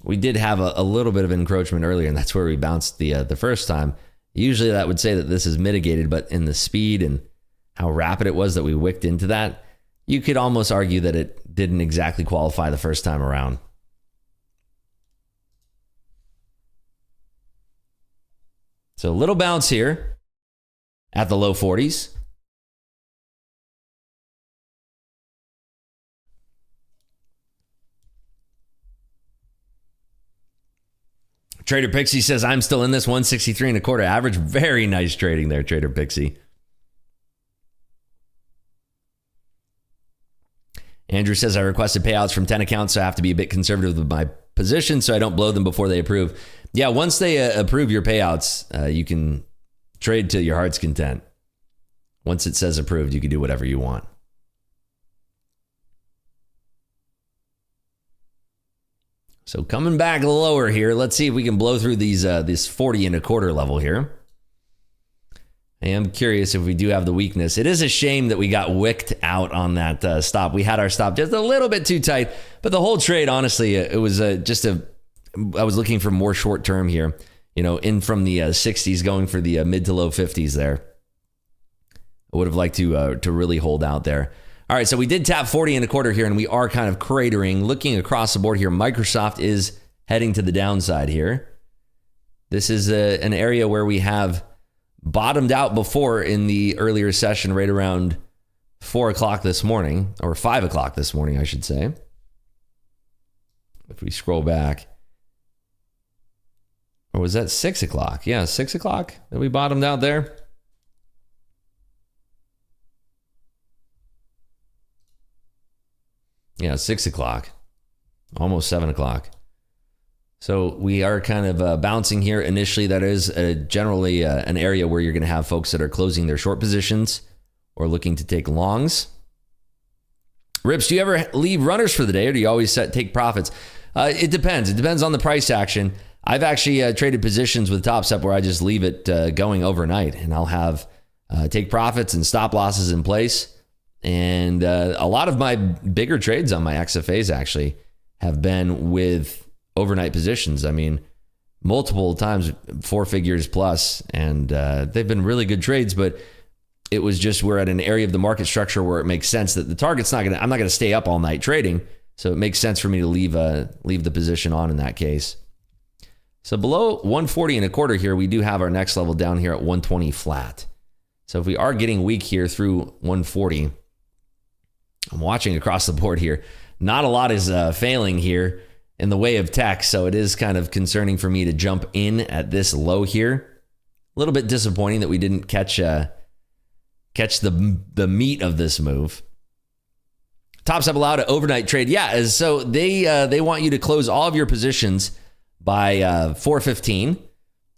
Speaker 1: We did have a little bit of encroachment earlier, and that's where we bounced the first time. Usually that would say that this is mitigated, but in the speed and how rapid it was that we wicked into that, you could almost argue that it didn't exactly qualify the first time around. So a little bounce here at the low 40s. Trader Pixie says, I'm still in this 163.25 average. Very nice trading there, Trader Pixie. Andrew says, I requested payouts from 10 accounts, so I have to be a bit conservative with my position so I don't blow them before they approve. Yeah, once they approve your payouts, you can trade to your heart's content. Once it says approved, you can do whatever you want. So coming back lower here, let's see if we can blow through these this 40.25 level here. I am curious if we do have the weakness. It is a shame that we got wicked out on that stop. We had our stop just a little bit too tight, but the whole trade, honestly, it was I was looking for more short term here, in from the 60s going for the mid to low 50s there. I would have liked to really hold out there. All right, so we did tap 40.25 here, and we are kind of cratering. Looking across the board here, Microsoft is heading to the downside here. This is an area where we have bottomed out before in the earlier session, right around 4 o'clock this morning, or 5 o'clock this morning, I should say. If we scroll back. Or was that 6 o'clock? Yeah, 6 o'clock that we bottomed out there. Yeah, 6 o'clock, almost 7 o'clock. So we are kind of bouncing here. Initially, that is generally an area where you're going to have folks that are closing their short positions or looking to take longs. Rips, do you ever leave runners for the day, or do you always take profits? It depends. It depends on the price action. I've actually traded positions with Top Step where I just leave it going overnight, and I'll have take profits and stop losses in place. And a lot of my bigger trades on my XFAs actually have been with overnight positions. I mean, multiple times, 4 figures plus, and they've been really good trades, but it was just we're at an area of the market structure where it makes sense that the target's I'm not going to stay up all night trading. So it makes sense for me to leave the position on in that case. So below 140.25 here, we do have our next level down here at 120 flat. So if we are getting weak here through 140, I'm watching across the board here. Not a lot is failing here in the way of tech, so it is kind of concerning for me to jump in at this low here. A little bit disappointing that we didn't catch catch the meat of this move. Top Step allowed an overnight trade. Yeah, so they want you to close all of your positions by 4:15.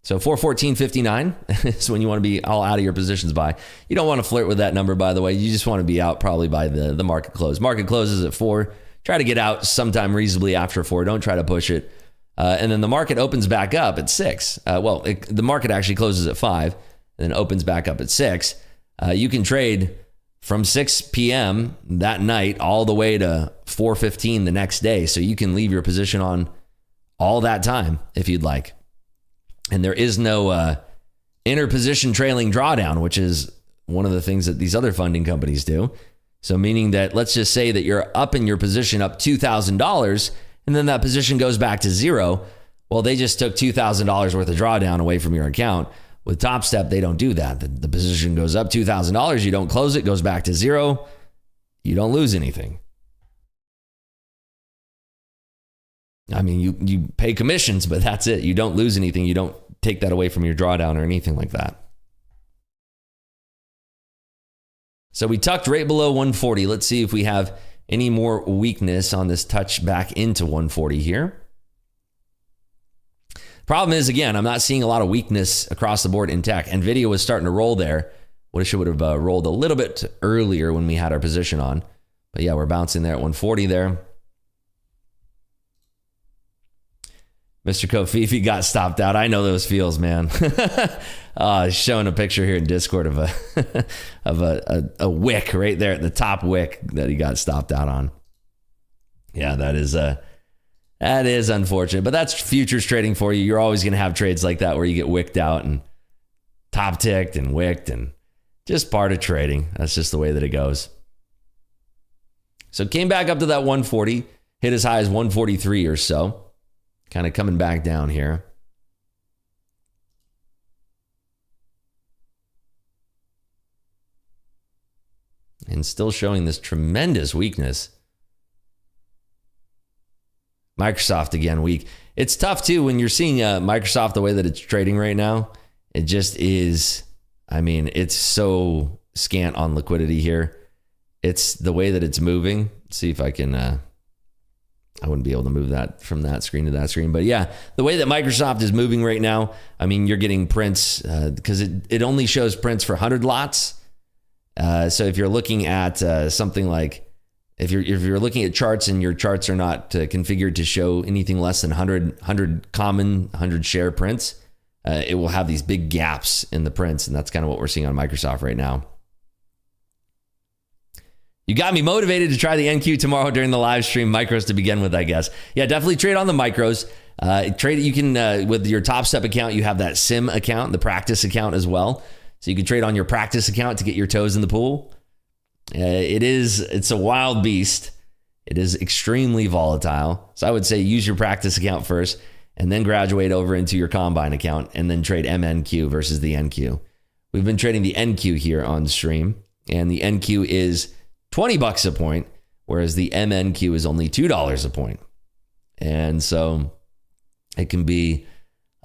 Speaker 1: So 4:14.59 is when you want to be all out of your positions by. You don't want to flirt with that number, by the way. You just want to be out probably by the market close. Market closes at 4. Try to get out sometime reasonably after 4. Don't try to push it. And then the market opens back up at 6. The market actually closes at 5 and then opens back up at 6. You can trade from 6 p.m. that night all the way to 4:15 the next day. So you can leave your position on all that time if you'd like. And there is no interposition trailing drawdown, which is one of the things that these other funding companies do. So meaning that, let's just say that you're up in your position up $2,000 and then that position goes back to 0. Well, they just took $2,000 worth of drawdown away from your account. With Top Step, they don't do that. The position goes up $2,000. You don't close it, goes back to 0. You don't lose anything. I mean, you pay commissions, but that's it. You don't lose anything. You don't take that away from your drawdown or anything like that. So we tucked right below 140. Let's see if we have any more weakness on this touch back into 140 here. Problem is, again, I'm not seeing a lot of weakness across the board in tech. NVIDIA was starting to roll there. Wish it would have rolled a little bit earlier when we had our position on. But yeah, we're bouncing there at 140 there. Mr. Kofifi got stopped out. I know those feels, man. Showing a picture here in Discord of a wick right there at the top wick that he got stopped out on. Yeah, that is unfortunate, but that's futures trading for you. You're always going to have trades like that where you get wicked out and top ticked and wicked, and just part of trading. That's just the way that it goes. So it came back up to that 140, hit as high as 143 or so. Kind of coming back down here. And still showing this tremendous weakness. Microsoft again weak. It's tough too when you're seeing Microsoft the way that it's trading right now. It just is, I mean, it's so scant on liquidity here. It's the way that it's moving. Let's see if I can... I wouldn't be able to move that from that screen to that screen. But yeah, the way that Microsoft is moving right now, I mean, you're getting prints because it only shows prints for 100 lots. So if you're looking at something like, if you're looking at charts and your charts are not configured to show anything less than 100 common, 100 share prints, it will have these big gaps in the prints. And that's kind of what we're seeing on Microsoft right now. You got me motivated to try the NQ tomorrow during the live stream. Micros to begin with, I guess. Yeah, definitely trade on the micros. Trade. You can, with your Top Step account, you have that sim account, the practice account as well. So you can trade on your practice account to get your toes in the pool. It's a wild beast. It is extremely volatile. So I would say use your practice account first and then graduate over into your combine account and then trade MNQ versus the NQ. We've been trading the NQ here on stream, and the NQ is $20 a point, whereas the MNQ is only $2 a point. And so it can be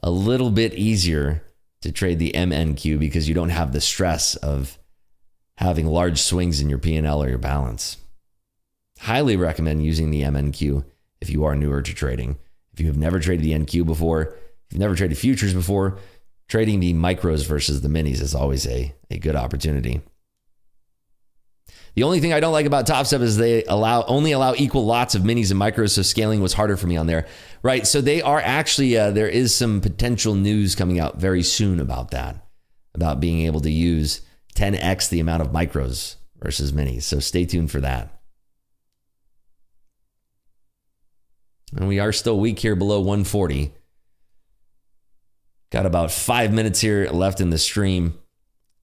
Speaker 1: a little bit easier to trade the MNQ because you don't have the stress of having large swings in your P&L or your balance. Highly recommend using the MNQ if you are newer to trading. If you have never traded the NQ before, if you've never traded futures before, trading the micros versus the minis is always a good opportunity. The only thing I don't like about Top Step is they only allow equal lots of minis and micros, so scaling was harder for me on there. Right, so they are actually, there is some potential news coming out very soon about that, about being able to use 10x the amount of micros versus minis. So stay tuned for that. And we are still weak here below 140. Got about 5 minutes here left in the stream.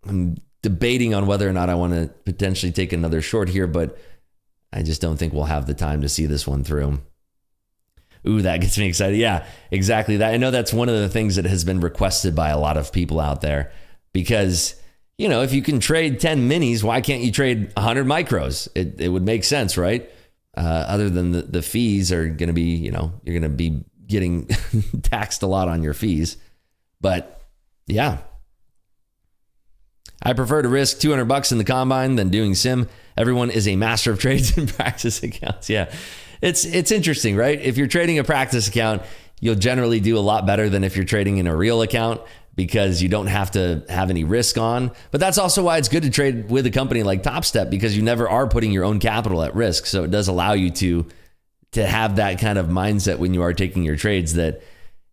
Speaker 1: I'm debating on whether or not I want to potentially take another short here, but I just don't think we'll have the time to see this one through. Ooh, that gets me excited. Yeah, exactly that. I know that's one of the things that has been requested by a lot of people out there because, you know, if you can trade 10 minis, why can't you trade 100 micros? It would make sense, right? Other than the fees are going to be, you know, you're going to be getting taxed a lot on your fees. But yeah, I prefer to risk $200 in the combine than doing sim. Everyone is a master of trades and practice accounts. Yeah, it's interesting, right? If you're trading a practice account, you'll generally do a lot better than if you're trading in a real account because you don't have to have any risk on. But that's also why it's good to trade with a company like Top Step, because you never are putting your own capital at risk. So it does allow you to have that kind of mindset when you are taking your trades that,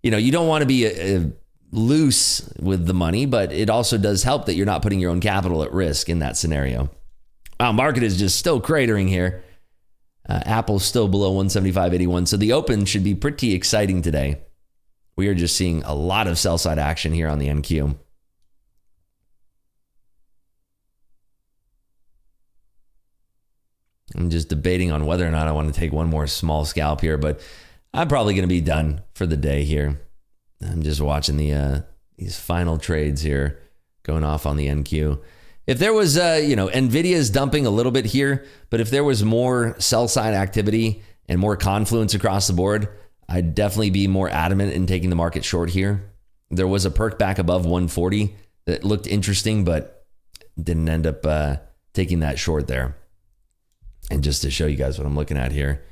Speaker 1: you don't want to be loose with the money, but it also does help that you're not putting your own capital at risk in that scenario. Wow, market is just still cratering here. Apple's still below 175.81. So the open should be pretty exciting today. We are just seeing a lot of sell side action here on the NQ. I'm just debating on whether or not I want to take one more small scalp here, but I'm probably going to be done for the day here. I'm just watching these final trades here going off on the NQ. If there was, NVIDIA is dumping a little bit here, but if there was more sell side activity and more confluence across the board, I'd definitely be more adamant in taking the market short here. There was a perk back above 140 that looked interesting, but didn't end up taking that short there. And just to show you guys what I'm looking at here,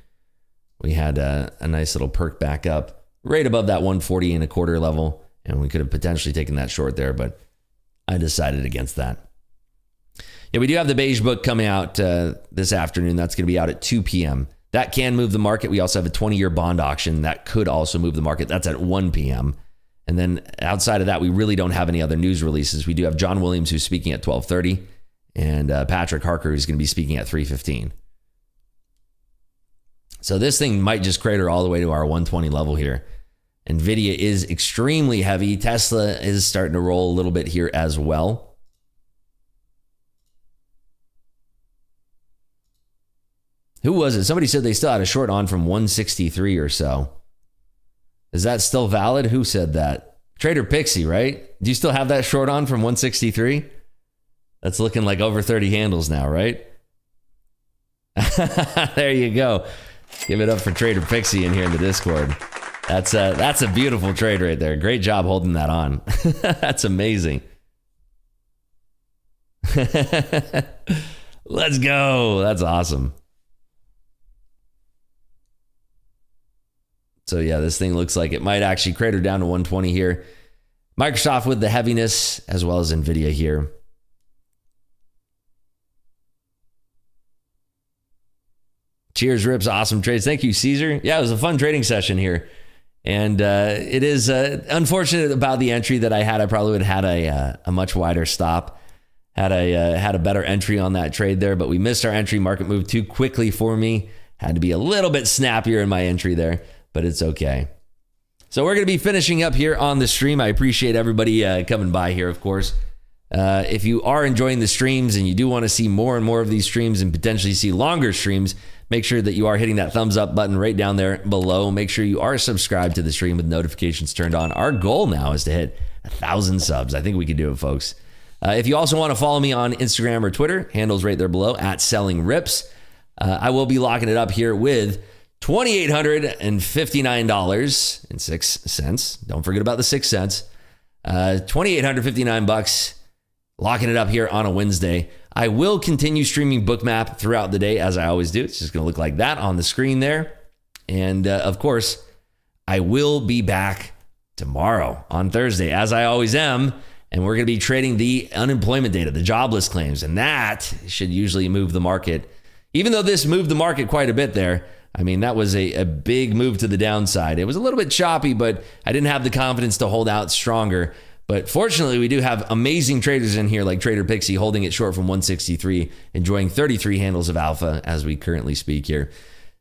Speaker 1: we had a nice little perk back up right above that 140.25 level, and we could have potentially taken that short there, but I decided against that. Yeah, we do have the beige book coming out this afternoon. That's going to be out at 2 p.m. That can move the market. We also have a 20-year bond auction that could also move the market. That's at 1 p.m. And then outside of that, we really don't have any other news releases. We do have John Williams, who's speaking at 12:30, and Patrick Harker, who's going to be speaking at 3:15. So this thing might just crater all the way to our 120 level here. NVIDIA is extremely heavy. Tesla is starting to roll a little bit here as well. Who was it? Somebody said they still had a short on from 163 or so. Is that still valid? Who said that? Trader Pixie, right? Do you still have that short on from 163? That's looking like over 30 handles now, right? There you go. Give it up for Trader Pixie in here in the Discord. That's a beautiful trade right there. Great job holding that on. That's amazing. Let's go. That's awesome. So yeah, this thing looks like it might actually crater down to 120 here. Microsoft with the heaviness, as well as NVIDIA here. Cheers, Rips. Awesome trades. Thank you, Caesar. Yeah, it was a fun trading session here. And it is unfortunate about the entry that I had. I probably would have had a much wider stop. Had a better entry on that trade there, but we missed our entry. Market moved too quickly for me. Had to be a little bit snappier in my entry there, but it's okay. So we're going to be finishing up here on the stream. I appreciate everybody coming by here, of course. If you are enjoying the streams and you do want to see more and more of these streams and potentially see longer streams, make sure that you are hitting that thumbs up button right down there below. Make sure you are subscribed to the stream with notifications turned on. Our goal now is to hit 1,000 subs. I think we can do it, folks. If you also want to follow me on Instagram or Twitter, handles right there below at Selling Rips. I will be locking it up here with $2,859.06. Don't forget about the 6 cents. $2,859. Locking it up here on a Wednesday. I will continue streaming Bookmap throughout the day, as I always do. It's just going to look like that on the screen there. And of course, I will be back tomorrow on Thursday, as I always am. And we're going to be trading the unemployment data, the jobless claims. And that should usually move the market. Even though this moved the market quite a bit there, I mean, that was a big move to the downside. It was a little bit choppy, but I didn't have the confidence to hold out stronger. But fortunately, we do have amazing traders in here like Trader Pixie holding it short from 163, enjoying 33 handles of alpha as we currently speak here.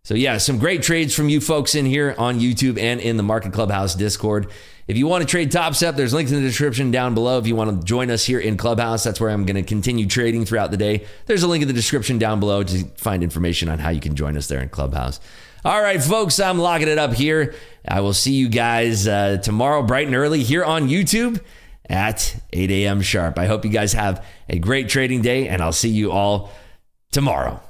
Speaker 1: So yeah, some great trades from you folks in here on YouTube and in the Market Clubhouse Discord. If you want to trade Top Step, there's links in the description down below. If you want to join us here in Clubhouse, that's where I'm going to continue trading throughout the day. There's a link in the description down below to find information on how you can join us there in Clubhouse. All right, folks, I'm locking it up here. I will see you guys tomorrow bright and early here on YouTube at 8 a.m. sharp. I hope you guys have a great trading day, and I'll see you all tomorrow.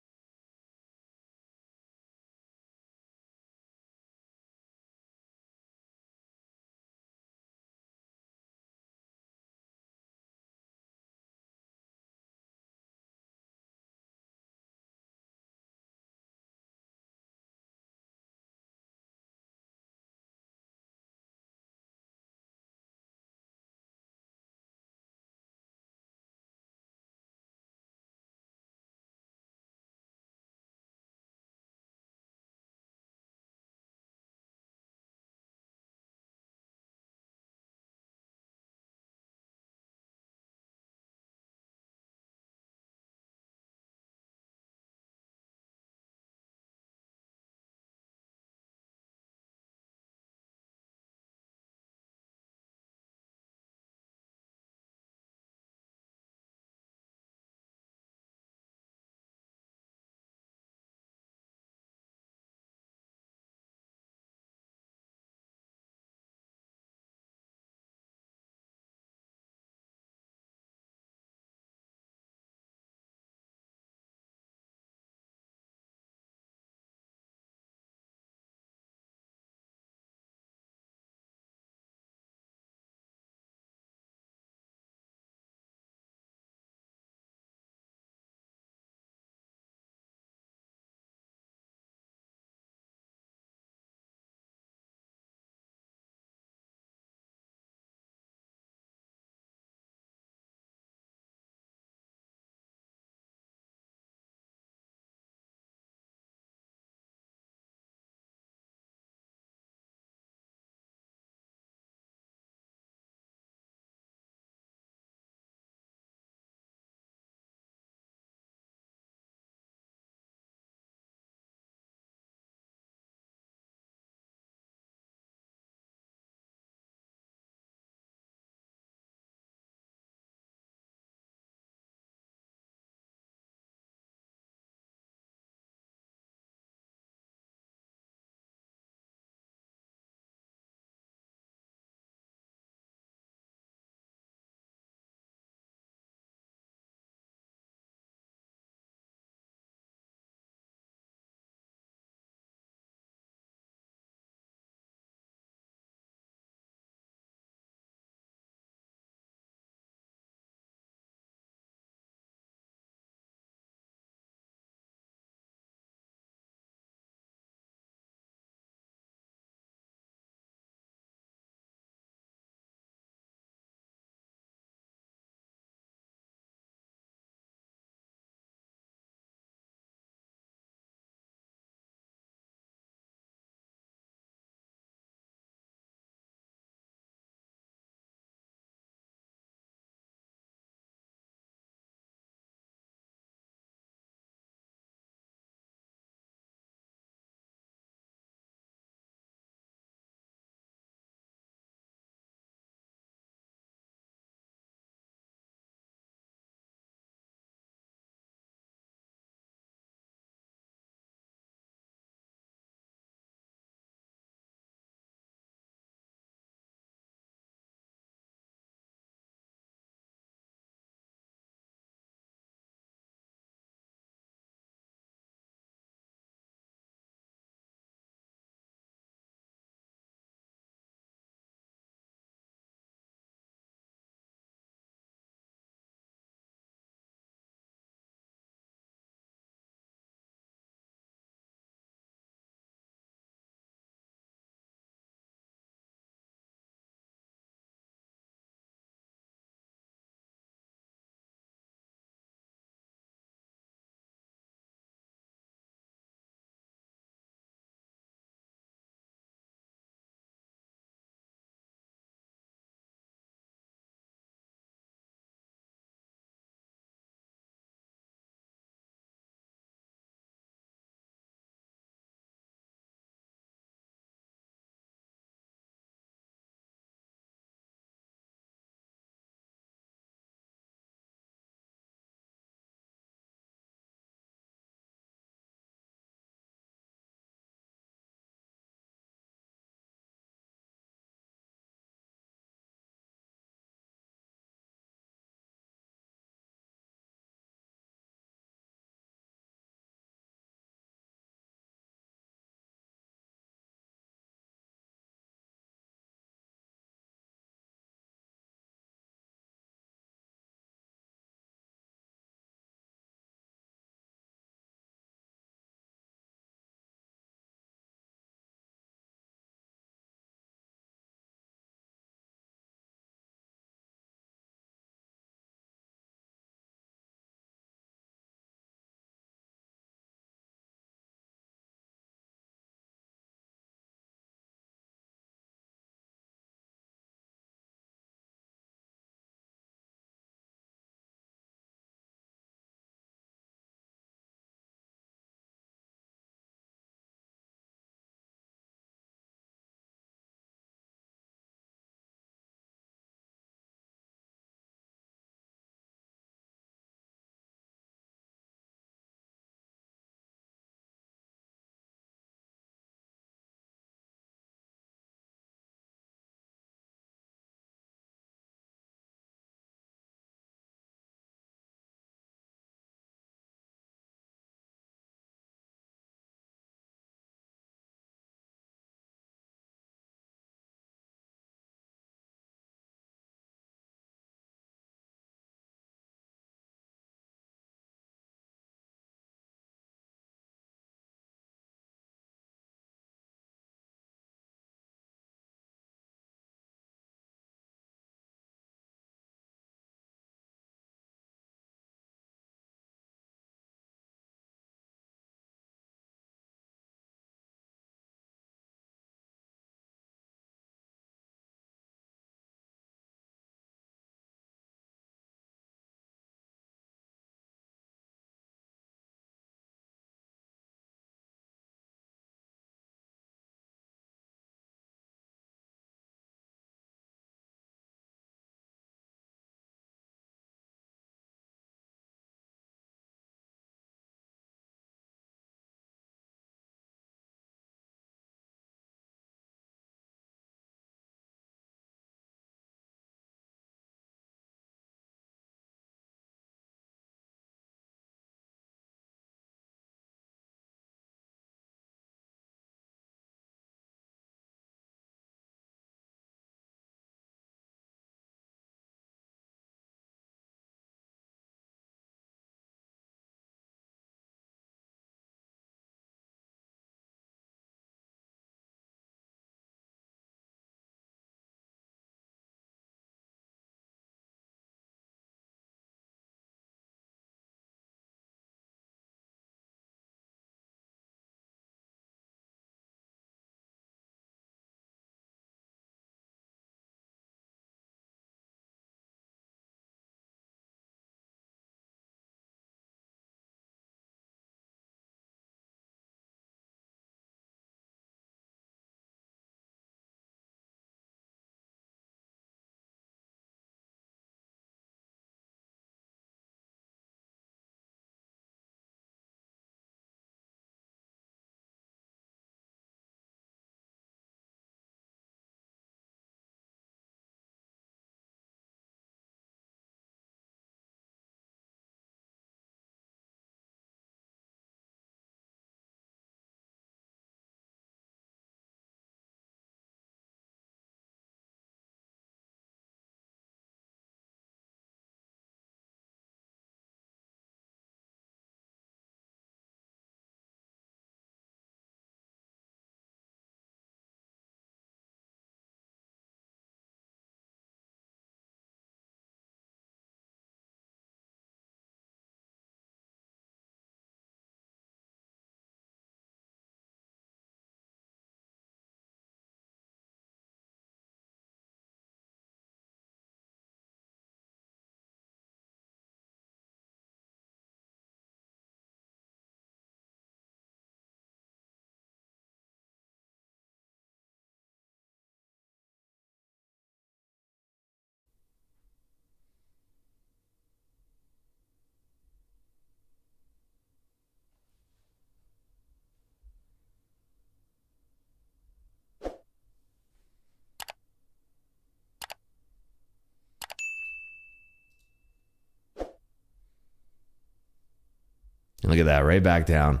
Speaker 1: Look at that, right back down.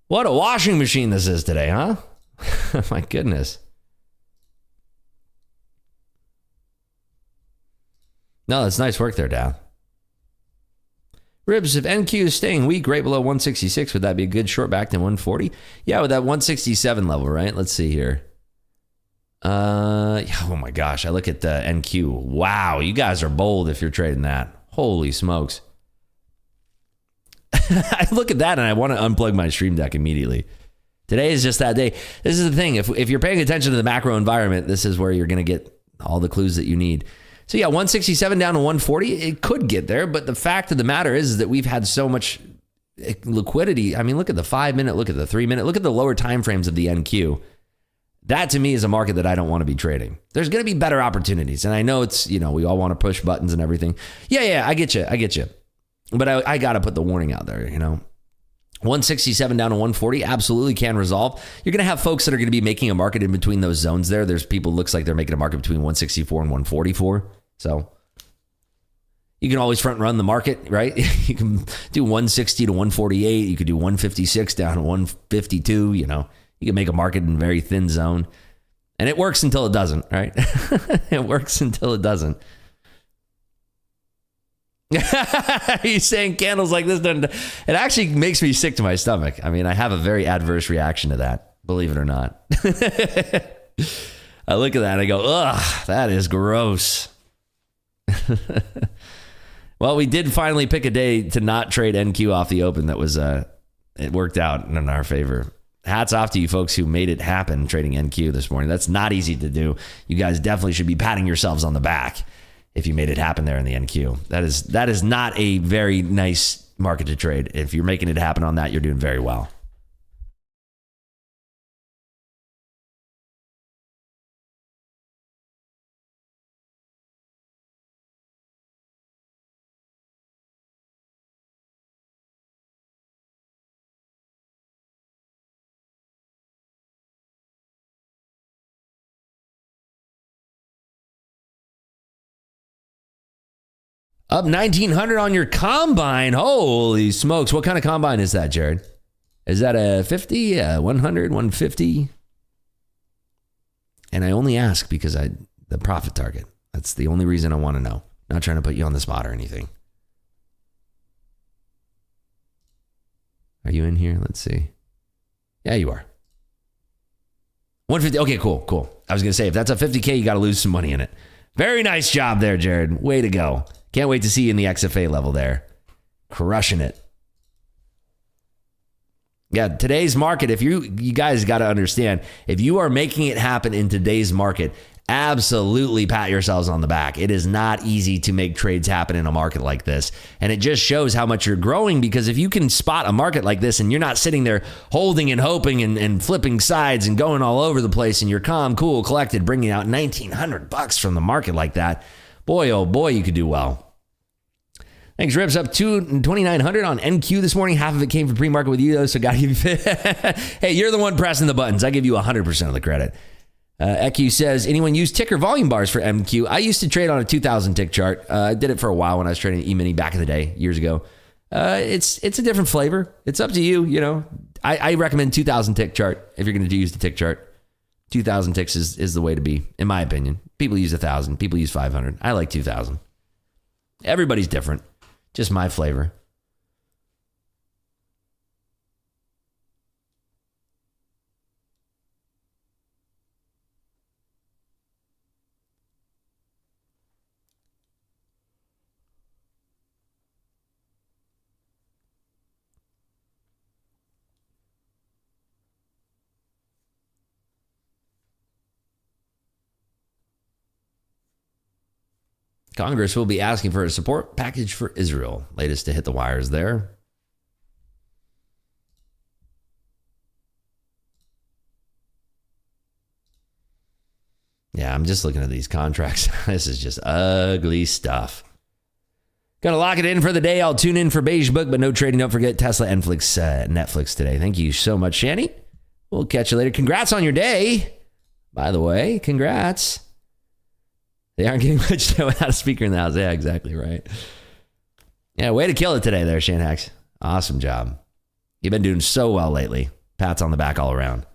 Speaker 1: What a washing machine this is today, huh? My goodness. No, that's nice work there, Dow. Ribs, if NQ is staying weak right below 166, would that be a good short back to 140? Yeah, with that 167 level, right? Let's see here. Oh my gosh, I look at the NQ. Wow, you guys are bold if you're trading that. Holy smokes. I look at that and I want to unplug my stream deck immediately. Today is just that day. This is the thing. If you're paying attention to the macro environment, this is where you're going to get all the clues that you need. So yeah, 167 down to 140, it could get there. But the fact of the matter is that we've had so much liquidity. I mean, look at the 5 minute, look at the 3 minute, look at the lower time frames of the NQ. That to me is a market that I don't want to be trading. There's going to be better opportunities. And I know it's, we all want to push buttons and everything. Yeah, I get you. But I got to put the warning out there, 167 down to 140 absolutely can resolve. You're going to have folks that are going to be making a market in between those zones there. There's people, looks like they're making a market between 164 and 144. So you can always front run the market, right? You can do 160 to 148. You could do 156 down to 152, You can make a market in a very thin zone. And it works until it doesn't, right? It works until it doesn't. He's saying candles like this doesn't. It actually makes me sick to my stomach. I mean, I have a very adverse reaction to that, believe it or not. I look at that and I go, ugh, that is gross. Well, we did finally pick a day to not trade NQ off the open. That was, it worked out in our favor. Hats off to you folks who made it happen trading NQ this morning. That's not easy to do. You guys definitely should be patting yourselves on the back if you made it happen there in the NQ. That is not a very nice market to trade. If you're making it happen on that, you're doing very well. Up 1,900 on your combine. Holy smokes. What kind of combine is that, Jared? Is that a 50, 100, 150? And I only ask because the profit target. That's the only reason I want to know. Not trying to put you on the spot or anything. Are you in here? Let's see. Yeah, you are. 150. Okay, cool. I was going to say, if that's a 50K, you got to lose some money in it. Very nice job there, Jared. Way to go. Can't wait to see you in the XFA level there. Crushing it. Yeah, today's market, if you guys got to understand, if you are making it happen in today's market, absolutely pat yourselves on the back. It is not easy to make trades happen in a market like this. And it just shows how much you're growing, because if you can spot a market like this and you're not sitting there holding and hoping and flipping sides and going all over the place, and you're calm, cool, collected, bringing out $1,900 from the market like that, boy, oh boy, you could do well. Thanks, Rips. Up to 2,900 on NQ this morning. Half of it came from pre-market with you, though, so got to give you... Hey, you're the one pressing the buttons. I give you 100% of the credit. EQ says, anyone use ticker volume bars for MQ? I used to trade on a 2,000 tick chart. I did it for a while when I was trading E-mini back in the day, years ago. It's a different flavor. It's up to you, I recommend 2,000 tick chart if you're going to use the tick chart. 2,000 ticks is the way to be, in my opinion. People use 1,000. People use 500. I like 2,000. Everybody's different. Just my flavor. Congress will be asking for a support package for Israel. Latest to hit the wires there. Yeah, I'm just looking at these contracts. This is just ugly stuff. Gonna lock it in for the day. I'll tune in for Beige Book, but no trading. Don't forget Tesla, Netflix today. Thank you so much, Shani. We'll catch you later. Congrats on your day. By the way, congrats. They aren't getting much without a speaker in the house. Yeah, exactly right. Yeah, way to kill it today there, Shanhax. Awesome job. You've been doing so well lately. Pats on the back all around.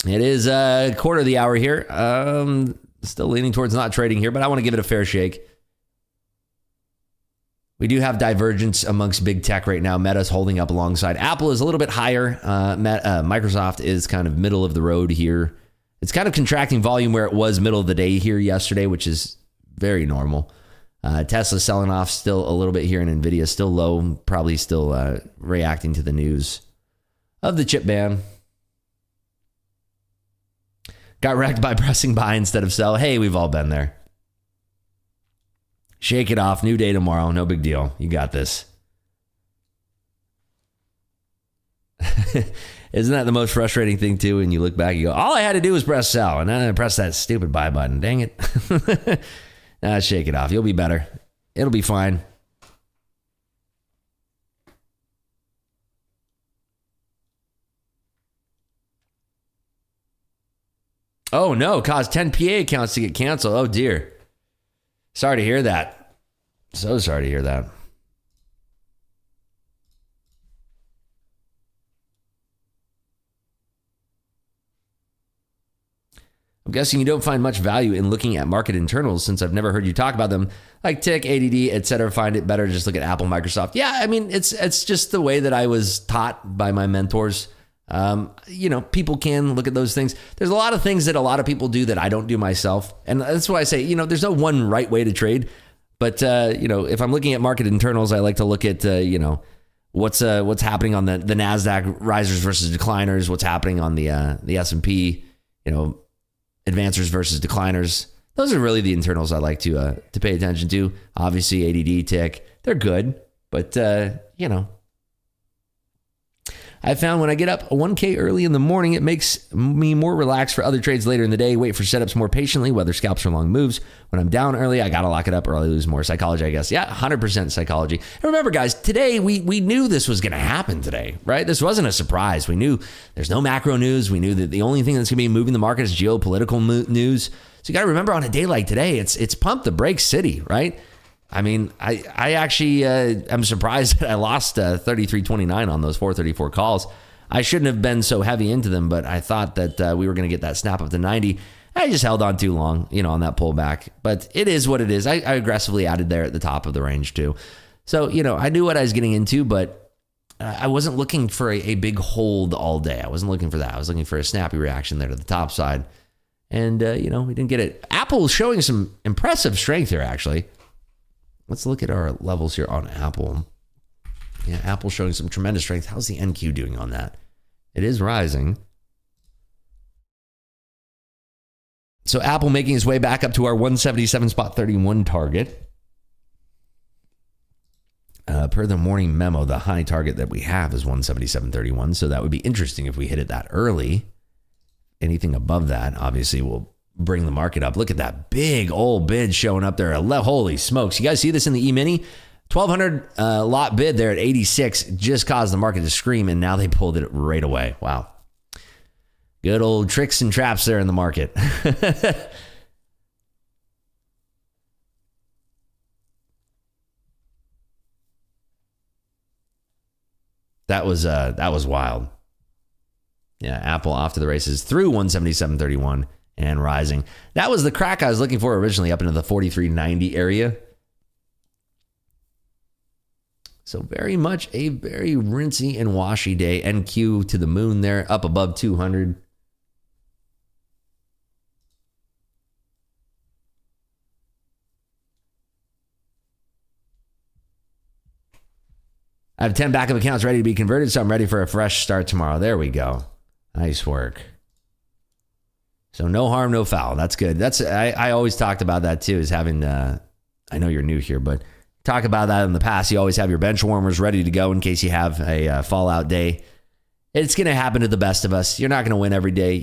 Speaker 1: It is a quarter of the hour here. Still leaning towards not trading here, but I want to give it a fair shake. We do have divergence amongst big tech right now. Meta's holding up alongside. Apple is a little bit higher. Microsoft is kind of middle of the road here. It's kind of contracting volume where it was middle of the day here yesterday, which is very normal. Tesla selling off still a little bit here, and Nvidia still low, probably still reacting to the news of the chip ban. Got wrecked by pressing buy instead of sell. Hey, we've all been there. Shake it off. New day tomorrow. No big deal. You got this. Isn't that the most frustrating thing too? When you look back, you go, all I had to do was press sell, and then I pressed that stupid buy button. Dang it. Shake it off. You'll be better. It'll be fine. Oh no, caused 10 PA accounts to get canceled. Oh dear. Sorry to hear that. So sorry to hear that. I'm guessing you don't find much value in looking at market internals since I've never heard you talk about them, like Tick, ADD, etc. Find it better to just look at Apple, Microsoft. Yeah, I mean, it's just the way that I was taught by my mentors. People can look at those things. There's a lot of things that a lot of people do that I don't do myself. And that's why I say, there's no one right way to trade. But, if I'm looking at market internals, I like to look at, what's happening on the NASDAQ risers versus decliners, what's happening on the S&P, advancers versus decliners. Those are really the internals I like to pay attention to. Obviously, ADD, Tick, they're good. But, I found when I get up 1K early in the morning, it makes me more relaxed for other trades later in the day, wait for setups more patiently, whether scalps or long moves. When I'm down early, I got to lock it up early, lose more. Psychology, I guess. Yeah, 100% psychology. And remember, guys, today we knew this was going to happen today, right? This wasn't a surprise. We knew there's no macro news. We knew that the only thing that's going to be moving the market is geopolitical news. So you got to remember on a day like today, it's pump the brakes city, right? I mean, I actually am surprised that I lost 33.29 on those 434 calls. I shouldn't have been so heavy into them, but I thought that we were going to get that snap up to 90. I just held on too long, on that pullback. But it is what it is. I aggressively added there at the top of the range too. So, I knew what I was getting into, but I wasn't looking for a big hold all day. I wasn't looking for that. I was looking for a snappy reaction there to the top side. And, we didn't get it. Apple is showing some impressive strength here, actually. Let's look at our levels here on Apple. Yeah, Apple showing some tremendous strength. How's the NQ doing on that? It is rising. So Apple making its way back up to our 177.31 target. Per the morning memo, the high target that we have is 177.31. So that would be interesting if we hit it that early. Anything above that, obviously, will bring the market up. Look at that big old bid showing up there. Holy smokes. You guys see this in the E-mini? 1,200 lot bid there at 86 just caused the market to scream, and now they pulled it right away. Wow. Good old tricks and traps there in the market. That was wild. Yeah, Apple off to the races through 177.31. And rising. That was the crack I was looking for originally, up into the 43.90 area. So very much a very rinsey and washy day. NQ to the moon there, up above 200. I have 10 backup accounts ready to be converted, so I'm ready for a fresh start tomorrow. There we go. Nice work. So no harm, no foul. That's good. I always talked about that too, is having, I know you're new here, but talk about that in the past. You always have your bench warmers ready to go in case you have a fallout day. It's going to happen to the best of us. You're not going to win every day.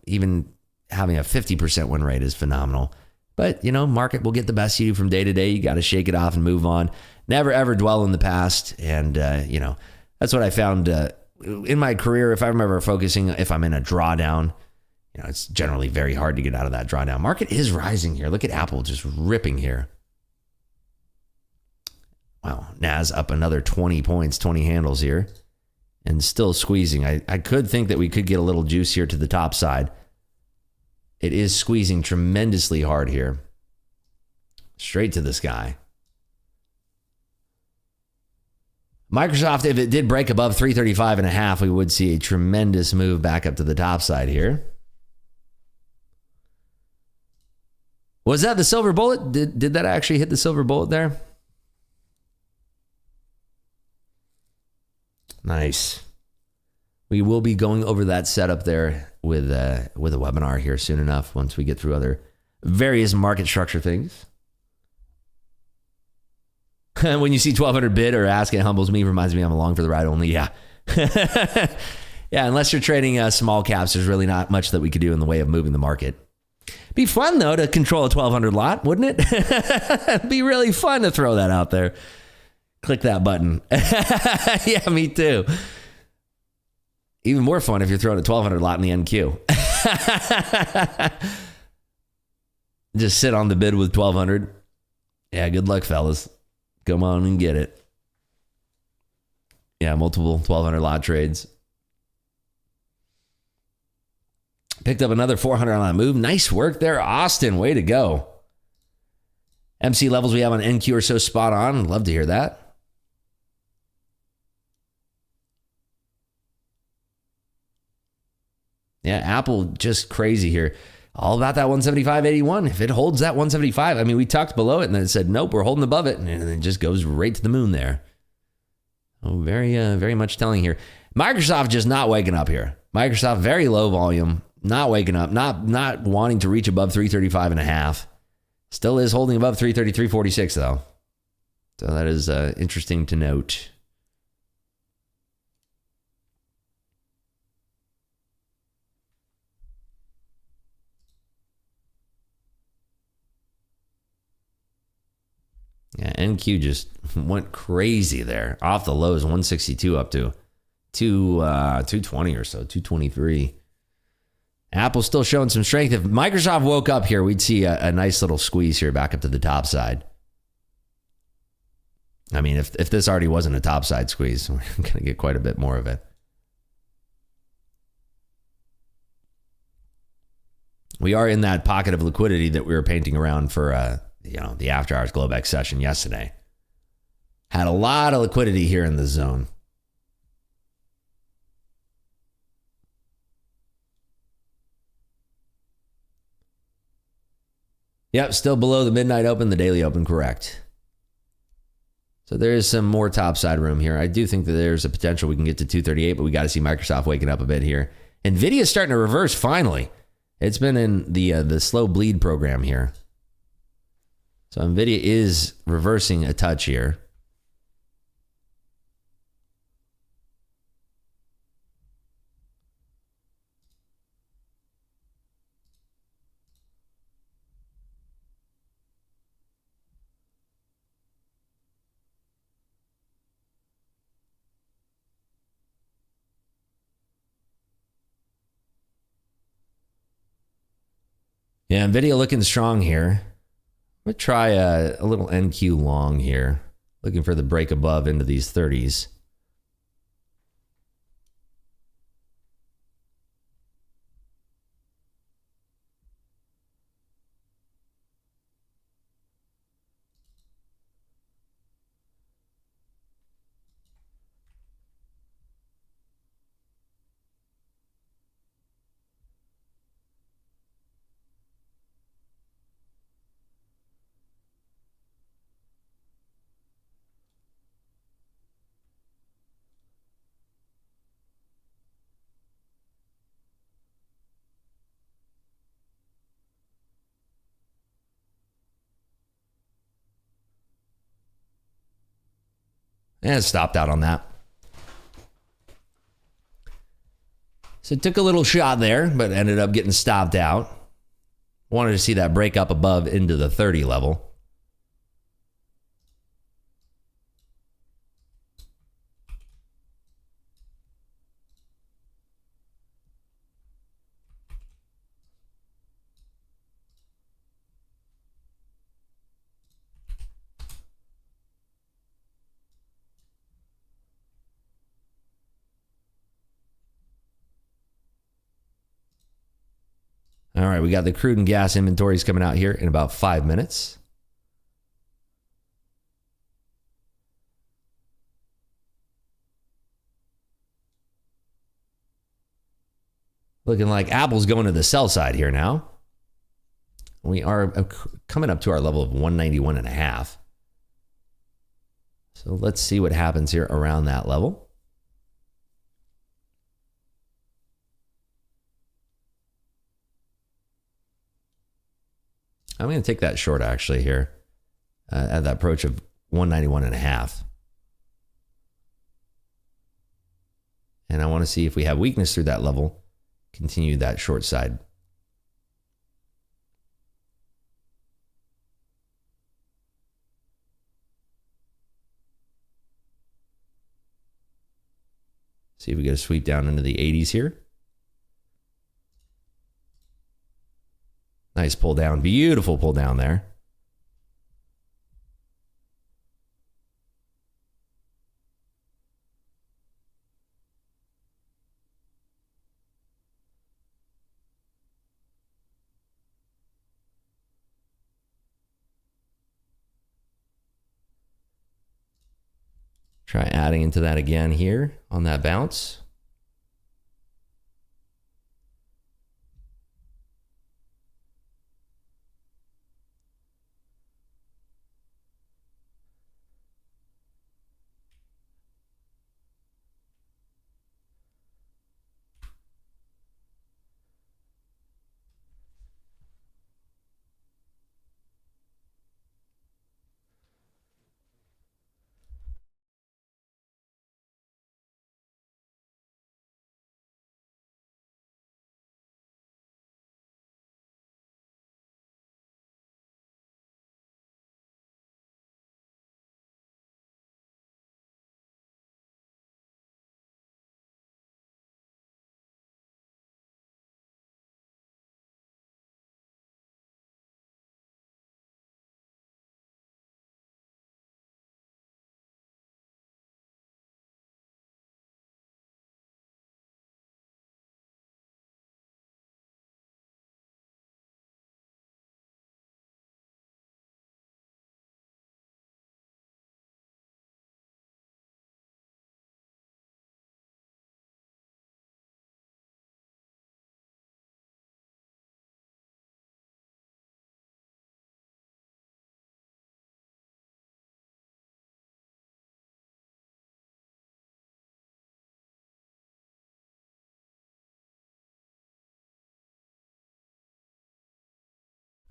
Speaker 1: Even having a 50% win rate is phenomenal. But, market will get the best of you from day to day. You got to shake it off and move on. Never, ever dwell in the past. And, that's what I found in my career. If I'm ever focusing, if I'm in a drawdown, it's generally very hard to get out of that drawdown. Market is rising here. Look at Apple just ripping here. Wow, Nas up another 20 points, 20 handles here, and still squeezing. I could think that we could get a little juice here to the top side. It is squeezing tremendously hard here. Straight to the sky. Microsoft, if it did break above 335.5, we would see a tremendous move back up to the top side here. Was that the silver bullet? Did that actually hit the silver bullet there? Nice. We will be going over that setup there with a webinar here soon enough once we get through other various market structure things. When you see 1200 bid or ask, it humbles me, reminds me I'm along for the ride only. Yeah. Yeah, unless you're trading small caps, there's really not much that we could do in the way of moving the market. Be fun, though, to control a 1200 lot, wouldn't it? Be really fun to throw that out there. Click that button. Yeah, me too. Even more fun if you're throwing a 1200 lot in the NQ. Just sit on the bid with 1200. Yeah, good luck, fellas. Come on and get it. Yeah, multiple 1200 lot trades. Picked up another 400 on that move. Nice work there, Austin. Way to go. MC levels we have on NQ are so spot on. Love to hear that. Yeah, Apple just crazy here. All about that 175.81. If it holds that 175, I mean, we tucked below it and then it said, nope, we're holding above it. And it just goes right to the moon there. Oh, very much telling here. Microsoft just not waking up here. Microsoft, very low volume, not waking up, not wanting to reach above 335.5. Still is holding above 333.46 though. So that is interesting to note. Yeah, NQ just went crazy there. Off the lows, 162 up to 220 or so, 223. Apple's still showing some strength. If Microsoft woke up here, we'd see a nice little squeeze here back up to the top side. I mean, if this already wasn't a top side squeeze, we're going to get quite a bit more of it. We are in that pocket of liquidity that we were painting around for the after hours Globex session yesterday. Had a lot of liquidity here in the zone. Yep, still below the midnight open, the daily open, correct. So there is some more topside room here. I do think that there's a potential we can get to 238, but we got to see Microsoft waking up a bit here. Nvidia is starting to reverse finally. It's been in the slow bleed program here. So Nvidia is reversing a touch here. Yeah, Nvidia looking strong here. I'm going to try a little NQ long here. Looking for the break above into these 30s. And stopped out on that. So it took a little shot there, but ended up getting stopped out. Wanted to see that break up above into the 30 level. right, we got the crude and gas inventories coming out here in about 5 minutes. Looking like Apple's going to the sell side here now. We are coming up to our level of 191.5. So let's see what happens here around that level. I'm going to take that short actually here at the approach of 191.5. And I want to see if we have weakness through that level. Continue that short side. See if we get a sweep down into the 80s here. Nice pull down, beautiful pull down there. Try adding into that again here on that bounce.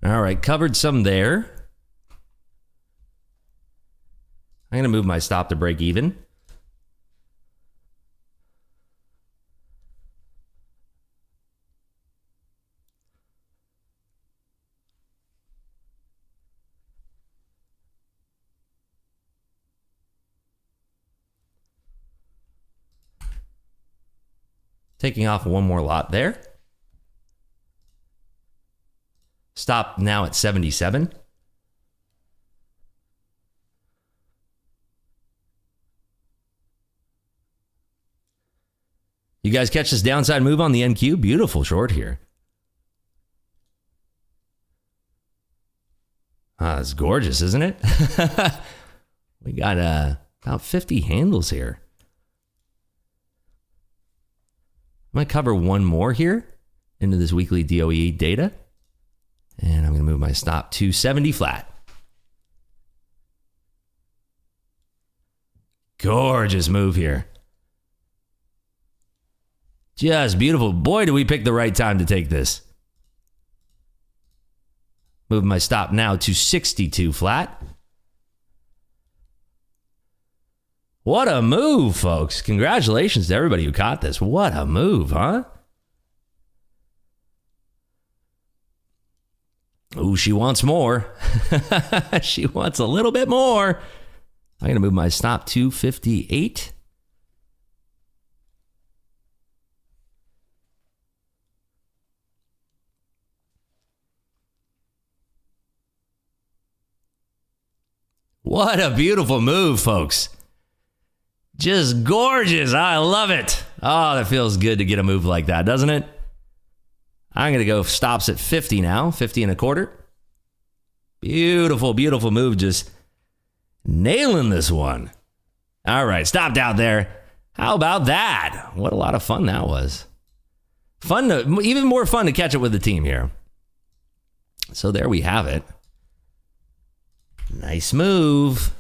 Speaker 1: All right, covered some there. I'm going to move my stop to break even. Taking off one more lot there. Stop now at 77. You guys catch this downside move on the NQ? Beautiful short here. It's gorgeous, isn't it? We got about 50 handles here. I'm going to cover one more here into this weekly DOE data. And I'm going to move my stop to 70 flat. Gorgeous move here. Just beautiful. Boy, do we pick the right time to take this. Move my stop now to 62 flat. What a move, folks. Congratulations to everybody who caught this. What a move, huh? Ooh, she wants more. She wants a little bit more. I'm going to move my stop to 58. What a beautiful move, folks. Just gorgeous. I love it. Oh, that feels good to get a move like that, doesn't it? I'm going to go stops at 50 now, 50 and a quarter. Beautiful, beautiful move. Just nailing this one. All right, stopped out there. How about that? What a lot of fun that was. Even more fun to catch it with the team here. So there we have it. Nice move.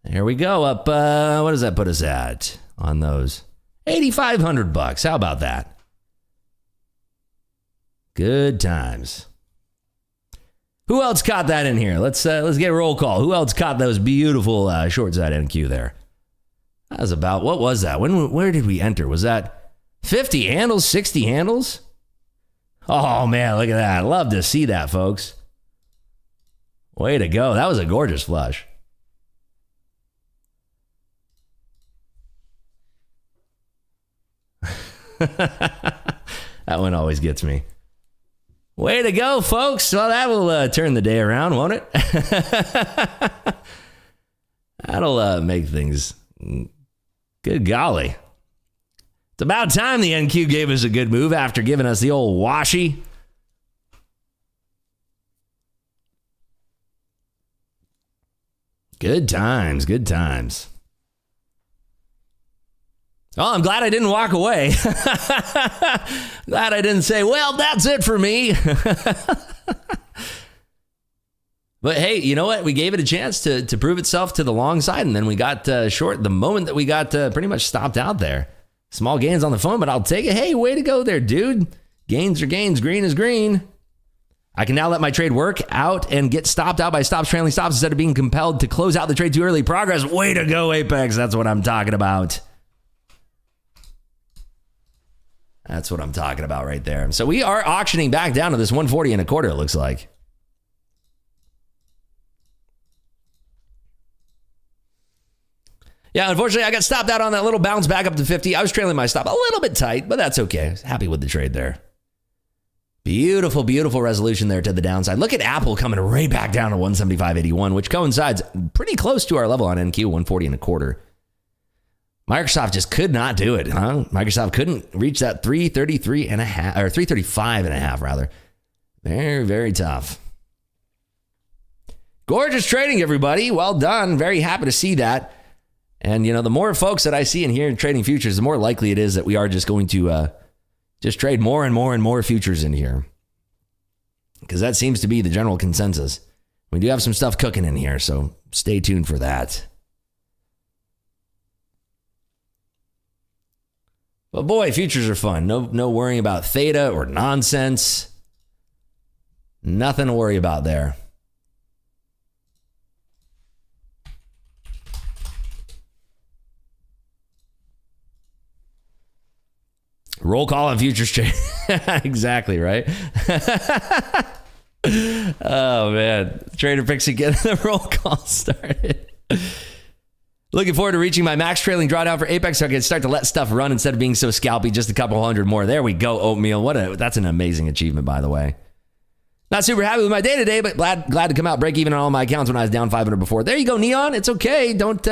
Speaker 1: There we go. Up, what does that put us at on those? $8,500. How about that? Good times. Who else caught that in here? Let's get a roll call. Who else caught those beautiful short side NQ there? That was about, what was that? Where did we enter? Was that 50 handles, 60 handles? Oh man, look at that. Love to see that, folks. Way to go. That was a gorgeous flush. That one always gets me. Way to go, folks. Well, that will turn the day around, won't it? That'll make things... Good golly. It's about time the NQ gave us a good move after giving us the old washy. Good times, good times. Oh, I'm glad I didn't walk away. Glad I didn't say, well, that's it for me. But hey, you know what? We gave it a chance to prove itself to the long side, and then we got short the moment that we got pretty much stopped out there. Small gains on the phone, but I'll take it. Hey, way to go there, dude. Gains are gains. Green is green. I can now let my trade work out and get stopped out by stops, trailing stops, instead of being compelled to close out the trade too early. Progress. Way to go, Apex. That's what I'm talking about. That's what I'm talking about right there. So we are auctioning back down to this 140 and a quarter, it looks like. Yeah, unfortunately, I got stopped out on that little bounce back up to 50. I was trailing my stop a little bit tight, but that's okay. I was happy with the trade there. Beautiful, beautiful resolution there to the downside. Look at Apple coming right back down to 175.81, which coincides pretty close to our level on NQ, 140 and a quarter. Microsoft just could not do it, huh? Microsoft couldn't reach that 333 and a half, or 335 and a half, rather. Very, very tough. Gorgeous trading, everybody. Well done. Very happy to see that. And, you know, the more folks that I see in here in trading futures, the more likely it is that we are just going to just trade more and more and more futures in here. Because that seems to be the general consensus. We do have some stuff cooking in here, so stay tuned for that. But boy, futures are fun. No worrying about theta or nonsense. Nothing to worry about there. Roll call on futures trade. Exactly, right? Oh, man. Trader Pixie getting the roll call started. Looking forward to reaching my max trailing drawdown for Apex so I can start to let stuff run instead of being so scalpy. Just a couple hundred more. There we go, Oatmeal. That's an amazing achievement, by the way. Not super happy with my day today, but glad to come out break even on all my accounts when I was down 500 before. There you go, Neon. It's okay. Don't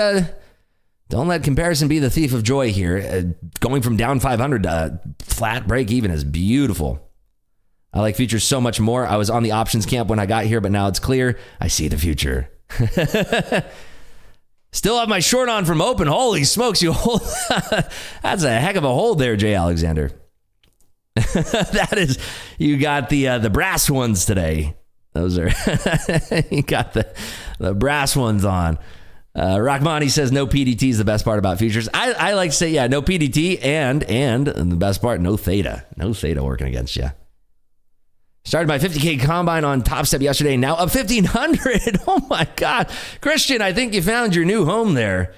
Speaker 1: let comparison be the thief of joy here. Going from down 500 to flat break even is beautiful. I like futures so much more. I was on the options camp when I got here, but now it's clear. I see the future. Still have my short on from open. Holy smokes, you hold. That's a heck of a hold there, Jay Alexander. That is, you got the brass ones today. Those are, you got the brass ones on. Rahmani says no PDT is the best part about futures. I like to say, yeah, no PDT and the best part, no theta. No theta working against you. Started my 50K combine on Top Step yesterday, now up 1,500. Oh my God. Christian, I think you found your new home there.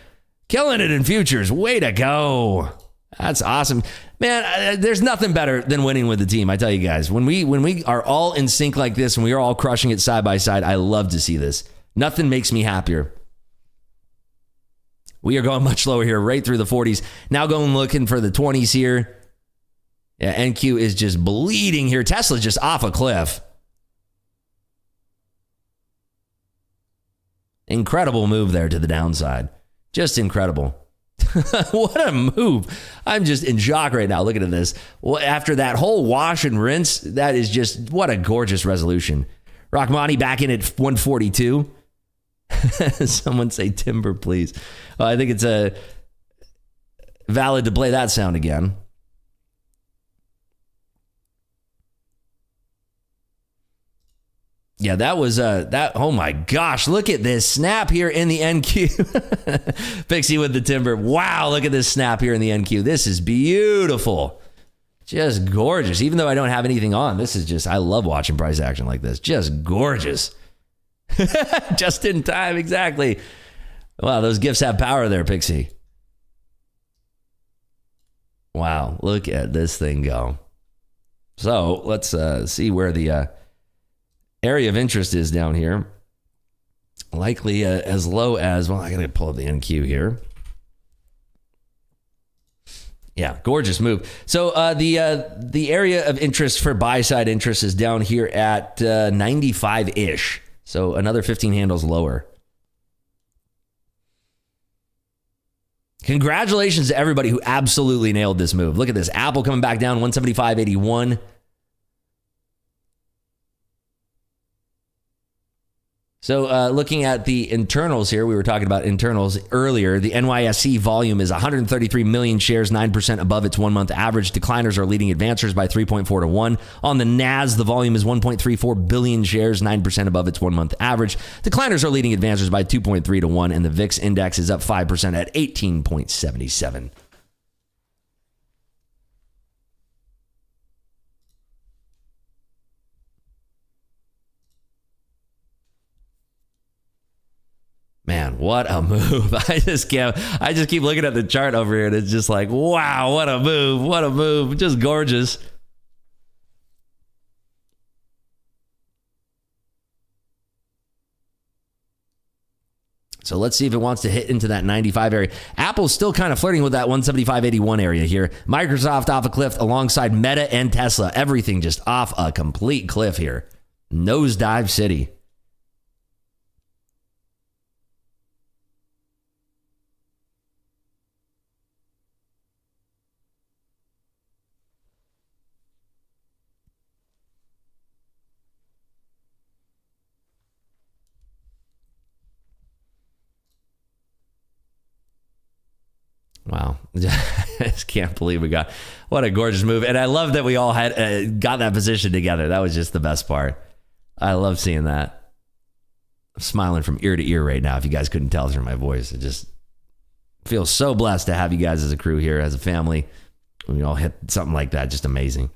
Speaker 1: Killing it in futures. Way to go. That's awesome. Man, there's nothing better than winning with the team, I tell you guys. When we are all in sync like this, and we are all crushing it side by side, I love to see this. Nothing makes me happier. We are going much lower here, right through the 40s. Now going looking for the 20s here. Yeah, NQ is just bleeding here. Tesla's just off a cliff. Incredible move there to the downside. Just incredible. What a move. I'm just in shock right now looking at this. Well, after that whole wash and rinse, that is just, what a gorgeous resolution. Rachmani back in at 142. Someone say timber, please. I think it's valid to play that sound again. Yeah, that was that. Oh my gosh, look at this snap here in the NQ. Pixie with the timber. Wow, look at this snap here in the NQ. This is beautiful. Just gorgeous. Even though I don't have anything on, this is just, I love watching price action like this. Just gorgeous. Just in time, exactly. Wow, those gifts have power there, Pixie. Wow, look at this thing go. So let's see where the area of interest is down here. Likely as low as, well, I gotta pull up the NQ here. Yeah, gorgeous move. So the area of interest for buy side interest is down here at 95-ish. So another 15 handles lower. Congratulations to everybody who absolutely nailed this move. Look at this. Apple coming back down 175.81. So looking at the internals here, we were talking about internals earlier. The NYSE volume is 133 million shares, 9% above its 1 month average. Decliners are leading advancers by 3.4 to 1. On the NAS, the volume is 1.34 billion shares, 9% above its 1 month average. Decliners are leading advancers by 2.3 to 1, and the VIX index is up 5% at 18.77. Man, what a move. I just keep looking at the chart over here and it's just like, wow, what a move. What a move. Just gorgeous. So let's see if it wants to hit into that 95 area. Apple's still kind of flirting with that 175.81 area here. Microsoft off a cliff alongside Meta and Tesla. Everything just off a complete cliff here. Nosedive city. Wow. I just can't believe we got, what a gorgeous move. And I love that we all had got that position together. That was just the best part. I love seeing that. I'm smiling from ear to ear right now. If you guys couldn't tell through my voice, it just feels so blessed to have you guys as a crew here, as a family. We all hit something like that. Just amazing.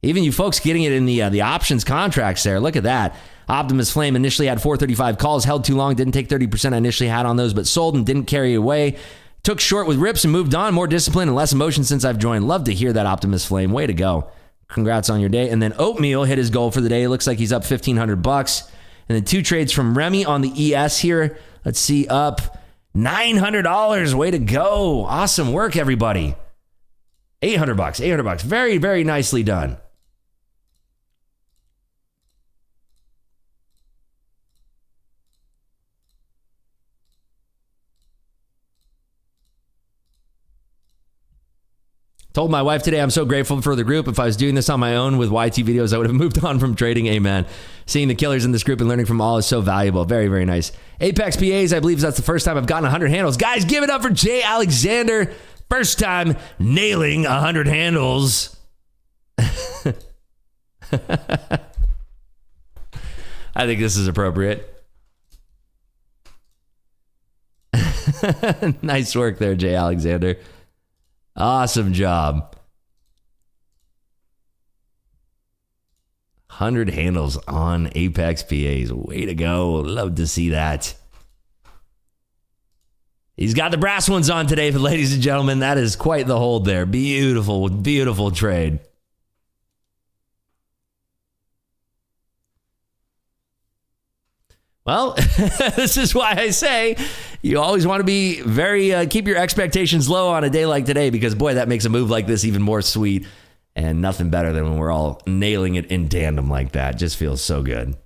Speaker 1: Even you folks getting it in the options contracts there. Look at that. Optimus Flame initially had 435 calls, held too long, didn't take 30% I initially had on those, but sold and didn't carry it away. Took short with rips and moved on. More discipline and less emotion since I've joined. Love to hear that, Optimus Flame. Way to go. Congrats on your day. And then Oatmeal hit his goal for the day. Looks like he's up $1,500. And then 2 trades from Remy on the ES here. Let's see, up $900. Way to go. Awesome work, everybody. $800. Very, very nicely done. Told my wife today I'm so grateful for the group. If I was doing this on my own with YT videos, I would have moved on from trading. Amen. Seeing the killers in this group and learning from all is so valuable. Very, very nice. Apex PAs, I believe that's the first time I've gotten 100 handles. Guys, give it up for Jay Alexander. First time nailing 100 handles. I think this is appropriate. Nice work there, Jay Alexander. Awesome job. 100 handles on Apex PAs. Way to go. Love to see that. He's got the brass ones on today, ladies and gentlemen. That is quite the hold there. Beautiful, beautiful trade. Well, this is why I say you always want to be very, keep your expectations low on a day like today, because boy, that makes a move like this even more sweet, and nothing better than when we're all nailing it in tandem like that. Just feels so good.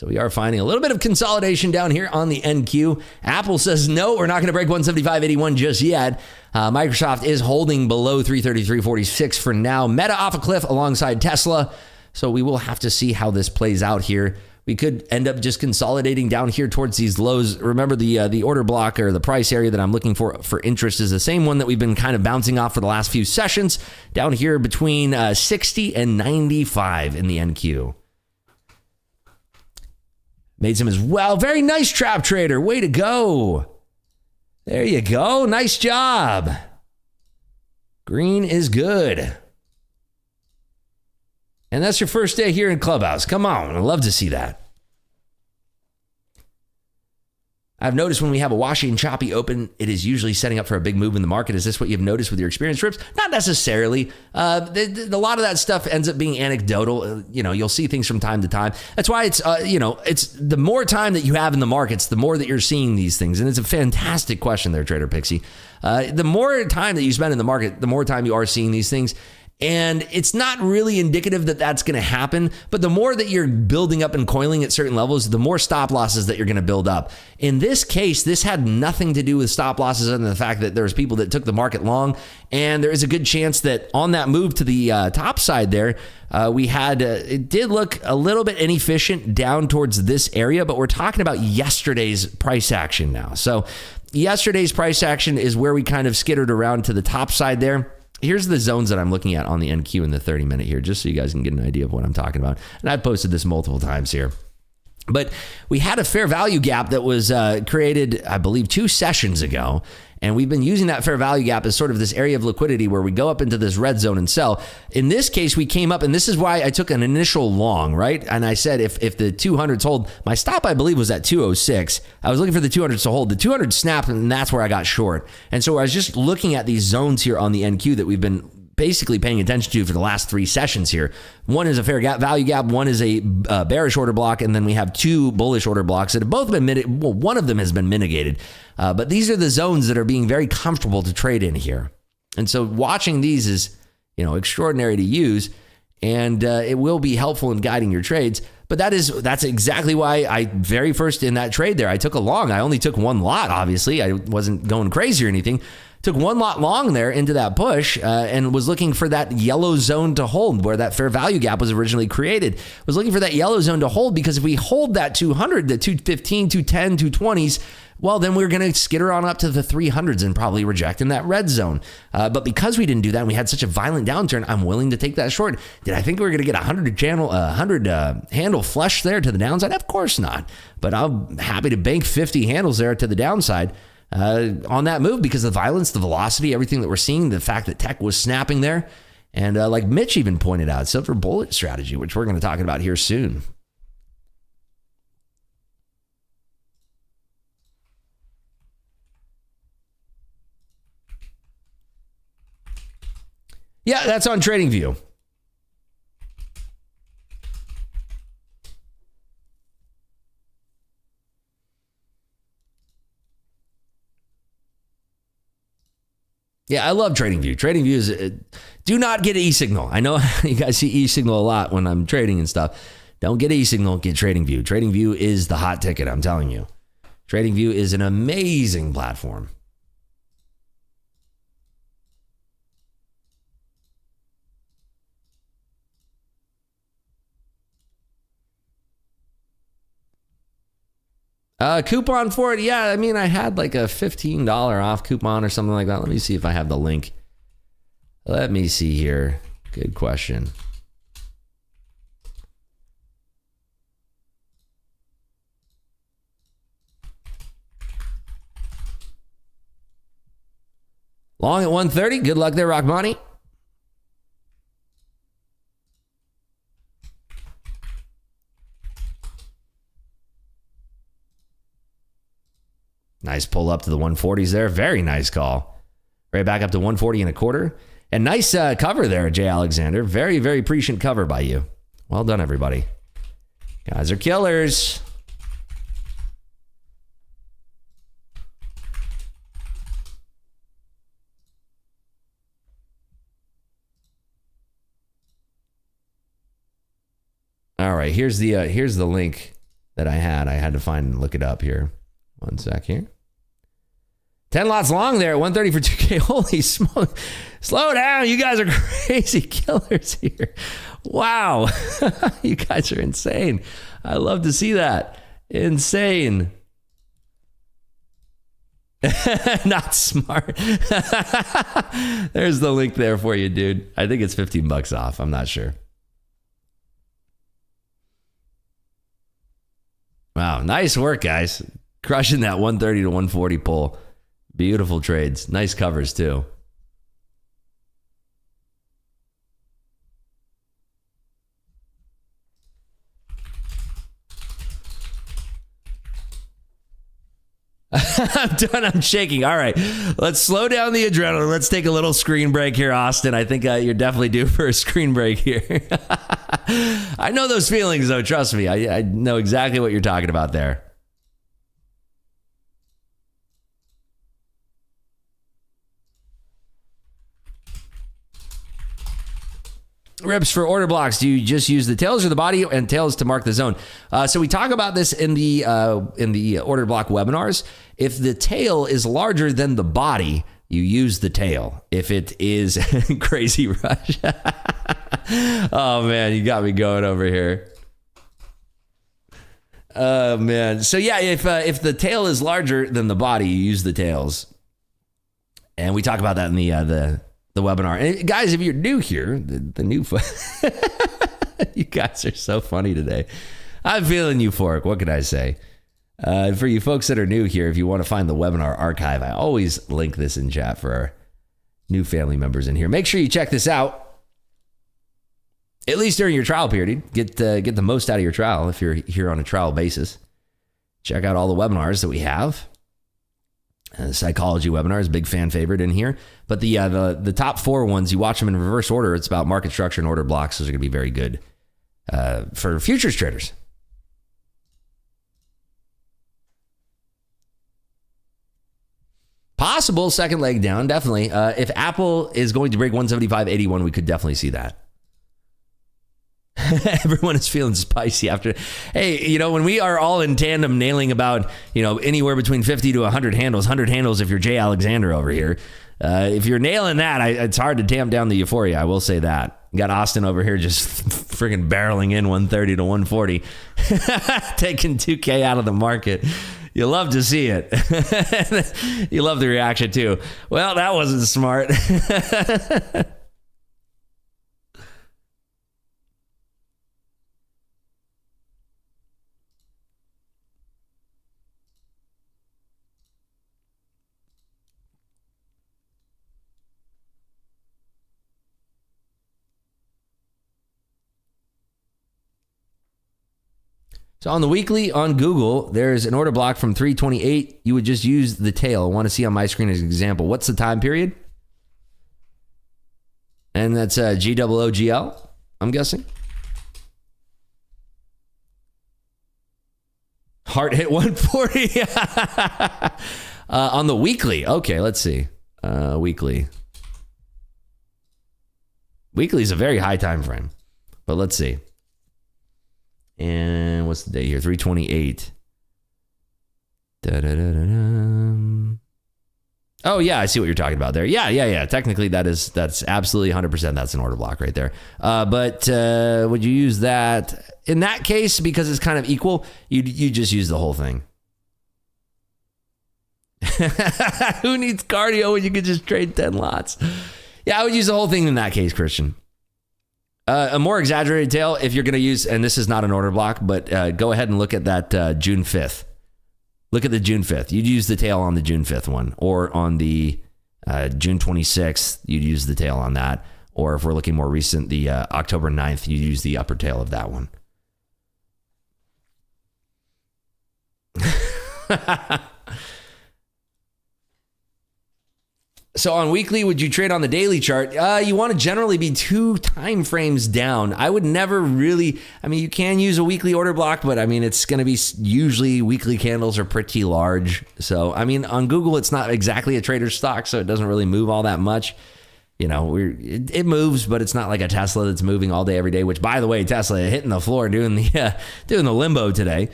Speaker 1: So we are finding a little bit of consolidation down here on the NQ. Apple says, no, we're not going to break 175.81 just yet. Microsoft is holding below 333.46 for now. Meta off a cliff alongside Tesla. So we will have to see how this plays out here. We could end up just consolidating down here towards these lows. Remember, the order block or the price area that I'm looking for interest is the same one that we've been kind of bouncing off for the last few sessions, down here between 60 and 95 in the NQ. Made some as well. Very nice, Trap Trader. Way to go. There you go. Nice job. Green is good. And that's your first day here in Clubhouse. Come on. I'd love to see that. I've noticed when we have a washy and choppy open, it is usually setting up for a big move in the market. Is this what you've noticed with your experience, Trips? Not necessarily. A lot of that stuff ends up being anecdotal. You'll see things from time to time. That's why it's the more time that you have in the markets, the more that you're seeing these things. And it's a fantastic question there, Trader Pixie. The more time that you spend in the market, the more time you are seeing these things. And it's not really indicative that that's going to happen, but the more that you're building up and coiling at certain levels, the more stop losses that you're going to build up. In this case, this had nothing to do with stop losses other than the fact that there's people that took the market long, and there is a good chance that on that move to the top side there, we had, it did look a little bit inefficient down towards this area, but we're talking about yesterday's price action now. So yesterday's price action is where we kind of skittered around to the top side there. Here's the zones that I'm looking at on the NQ in the 30-minute here, just so you guys can get an idea of what I'm talking about. And I've posted this multiple times here. But we had a fair value gap that was created, I believe, 2 sessions ago. And we've been using that fair value gap as sort of this area of liquidity where we go up into this red zone and sell. In this case, we came up, and this is why I took an initial long, right? And I said if the 200s hold, my stop, I believe, was at 206. I was looking for the 200s to hold. The 200 snapped, and that's where I got short. And so I was just looking at these zones here on the NQ that we've been basically paying attention to for the last 3 sessions here. One is a fair value gap, one is a bearish order block, and then we have 2 bullish order blocks that have both been mitigated. Well, one of them has been mitigated, but these are the zones that are being very comfortable to trade in here. And so watching these is, extraordinary to use, and it will be helpful in guiding your trades. But that's exactly why I very first in that trade there, I took a long. I only took 1 lot, obviously. I wasn't going crazy or anything. Took 1 lot long there into that push and was looking for that yellow zone to hold where that fair value gap was originally created. Was looking for that yellow zone to hold because if we hold that 200, the 215, 210, 220s, well, then we're going to skitter on up to the 300s and probably reject in that red zone. But because we didn't do that and we had such a violent downturn, I'm willing to take that short. Did I think we were going to get 100 handle flush there to the downside? Of course not. But I'm happy to bank 50 handles there to the downside. On that move because of the violence, the velocity, everything that we're seeing, the fact that tech was snapping there. And like Mitch even pointed out, silver bullet strategy, which we're going to talk about here soon. Yeah, that's on TradingView. Yeah, I love TradingView. TradingView is, do not get e-signal. I know you guys see e-signal a lot when I'm trading and stuff. Don't get e-signal, get TradingView. TradingView is the hot ticket, I'm telling you. TradingView is an amazing platform. Coupon for it? Yeah, I mean, I had like a $15 off coupon or something like that. Let me see if I have the link. Let me see here. Good question. Long at 130. Good luck there, Rockmoney. Nice pull up to the 140s there. Very nice call. Right back up to 140 and a quarter. And nice cover there, Jay Alexander. Very, very prescient cover by you. Well done, everybody. Guys are killers. All right, here's the link that I had to find and look it up here. One sec here. 10 lots long there at 130 for 2K. Holy smoke. Slow down. You guys are crazy killers here. Wow. You guys are insane. I love to see that. Insane. Not smart. There's the link there for you, dude. I think it's $15 off. I'm not sure. Wow. Nice work, guys. Crushing that 130 to 140 pull. Beautiful trades. Nice covers, too. I'm done. I'm shaking. All right. Let's slow down the adrenaline. Let's take a little screen break here, Austin. I think you're definitely due for a screen break here. I know those feelings, though. Trust me. I know exactly what you're talking about there. Rips for order blocks. Do you just use the tails or the body and tails to mark the zone? So we talk about this in the order block webinars. If the tail is larger than the body, you use the tail. If it is crazy rush. Oh man, you got me going over here. Oh man. So yeah, if the tail is larger than the body, you use the tails. And we talk about that in the webinar. And guys, if you're new here, the new you guys are so funny today. I'm feeling euphoric. What can I say? For you folks that are new here, if you want to find the webinar archive, I always link this in chat for our new family members in here. Make sure you check this out, at least during your trial period. Get the most out of your trial if you're here on a trial basis. Check out all the webinars that we have. Psychology webinars, big fan favorite in here. But the top 4 ones, you watch them in reverse order. It's about market structure and order blocks. Those are going to be very good for futures traders. Possible second leg down, definitely. If Apple is going to break 175.81, we could definitely see that. Everyone is feeling spicy after. Hey, when we are all in tandem nailing about, anywhere between 50 to 100 handles, 100 handles if you're Jay Alexander over here. If you're nailing that, it's hard to tamp down the euphoria. I will say that. Got Austin over here just friggin' barreling in 130 to 140, taking 2K out of the market. You love to see it. You love the reaction too. Well, that wasn't smart. So on the weekly on Google, there's an order block from 328. You would just use the tail. I want to see on my screen as an example. What's the time period? And that's GOOGL, I'm guessing. Heart hit 140. On the weekly. Okay, let's see. Weekly. Weekly is a very high time frame. But let's see. And what's the date here? 328. Oh, yeah, I see what you're talking about there. Yeah. Technically, that's absolutely 100%. That's an order block right there. But would you use that? In that case, because it's kind of equal, you just use the whole thing. Who needs cardio when you could just trade 10 lots? Yeah, I would use the whole thing in that case, Christian. A more exaggerated tail, if you're going to use, and this is not an order block, but go ahead and look at that June 5th. Look at the June 5th. You'd use the tail on the June 5th one, or on the June 26th, you'd use the tail on that. Or if we're looking more recent, the October 9th, you'd use the upper tail of that one. So on weekly, would you trade on the daily chart? You want to generally be 2 time frames down. I would never really, you can use a weekly order block, but it's going to be usually weekly candles are pretty large. So, on Google, it's not exactly a trader's stock, so it doesn't really move all that much. It moves, but it's not like a Tesla that's moving all day, every day, which by the way, Tesla hitting the floor doing the limbo today.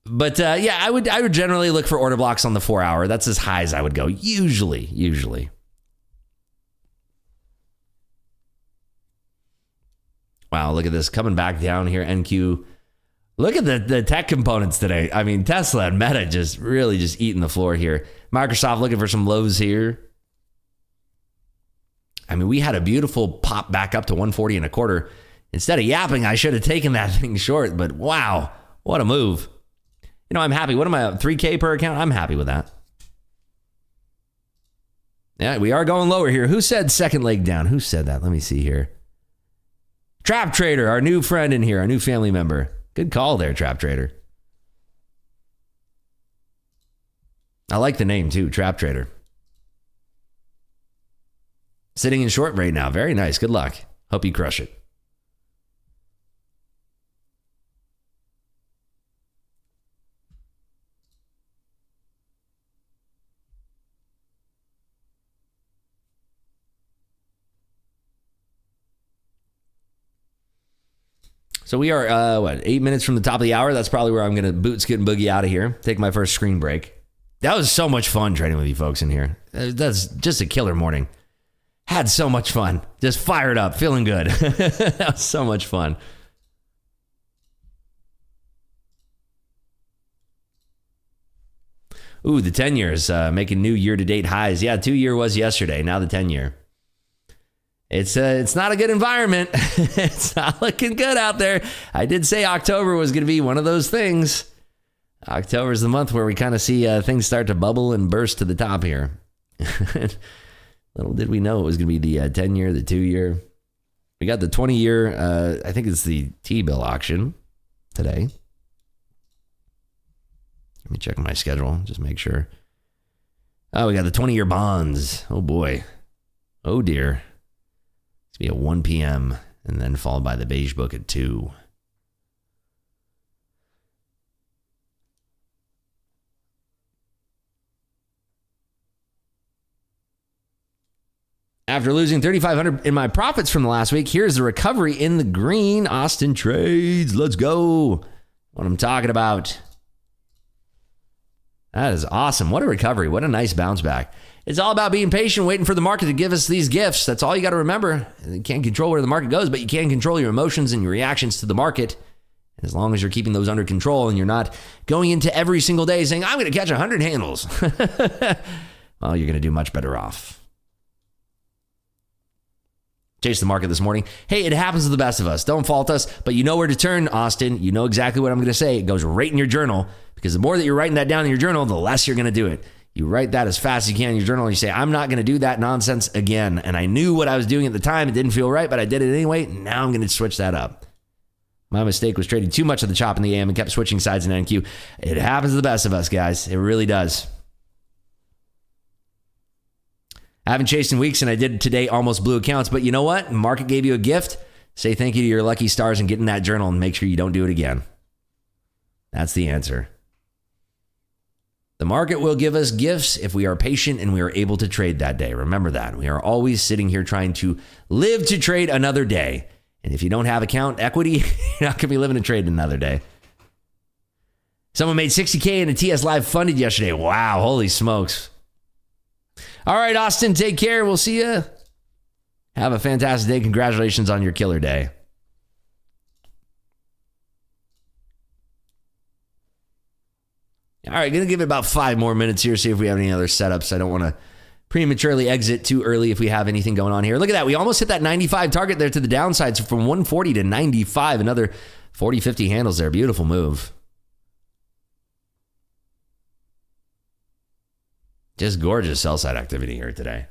Speaker 1: But yeah, I would generally look for order blocks on the 4 hour. That's as high as I would go. Usually. Wow, look at this coming back down here. NQ. Look at the tech components today. I mean, Tesla and Meta just really just eating the floor here. Microsoft looking for some lows here. I mean, we had a beautiful pop back up to 140 and a quarter. Instead of yapping, I should have taken that thing short, but wow, what a move. You know, I'm happy. What am I at? 3K per account? I'm happy with that. Yeah, we are going lower here. Who said second leg down? Who said that? Let me see here. Trap Trader, our new friend in here, our new family member. Good call there, Trap Trader. I like the name too, Trap Trader. Sitting in short right now. Very nice. Good luck. Hope you crush it. So we are, 8 minutes from the top of the hour. That's probably where I'm going to boot, scoot, and boogie out of here. Take my first screen break. That was so much fun trading with you folks in here. That's just a killer morning. Had so much fun. Just fired up, feeling good. That was so much fun. Ooh, the 10-year is making new year-to-date highs. Yeah, 2-year was yesterday. Now the 10-year. It's not a good environment. It's not looking good out there. I did say October was going to be one of those things. October is the month where we kind of see things start to bubble and burst to the top here. Little did we know it was going to be the 10-year, the 2-year. We got the 20-year. I think it's the T-bill auction today. Let me check my schedule. Just make sure. Oh, we got the 20-year bonds. Oh, boy. Oh, dear. It's going to be at 1 p.m. and then followed by the beige book at 2. After losing $3,500 in my profits from the last week, here's the recovery in the green. Austin Trades. Let's go. What I'm talking about. That is awesome. What a recovery. What a nice bounce back. It's all about being patient, waiting for the market to give us these gifts. That's all you got to remember. You can't control where the market goes, but you can control your emotions and your reactions to the market. As long as you're keeping those under control and you're not going into every single day saying, I'm going to catch 100 handles. Well, you're going to do much better off. Chase the market this morning. Hey, it happens to the best of us. Don't fault us, but you know where to turn, Austin. You know exactly what I'm going to say. It goes right in your journal, because the more that you're writing that down in your journal, the less you're going to do it. You write that as fast as you can in your journal and you say, I'm not going to do that nonsense again. And I knew what I was doing at the time. It didn't feel right, but I did it anyway. Now I'm going to switch that up. My mistake was trading too much of the chop in the AM and kept switching sides in NQ. It happens to the best of us, guys. It really does. I haven't chased in weeks, and I did today almost blue accounts. But you know what? Market gave you a gift. Say thank you to your lucky stars and get in that journal and make sure you don't do it again. That's the answer. The market will give us gifts if we are patient and we are able to trade that day. Remember that. We are always sitting here trying to live to trade another day. And if you don't have account equity, you're not going to be living to trade another day. Someone made $60K in a TS Live funded yesterday. Wow, holy smokes. All right, Austin, take care. We'll see you. Have a fantastic day. Congratulations on your killer day. All right, going to give it about 5 more minutes here, see if we have any other setups. I don't want to prematurely exit too early if we have anything going on here. Look at that. We almost hit that 95 target there to the downside. So from 140 to 95, another 40, 50 handles there. Beautiful move. Just gorgeous sell side activity here today.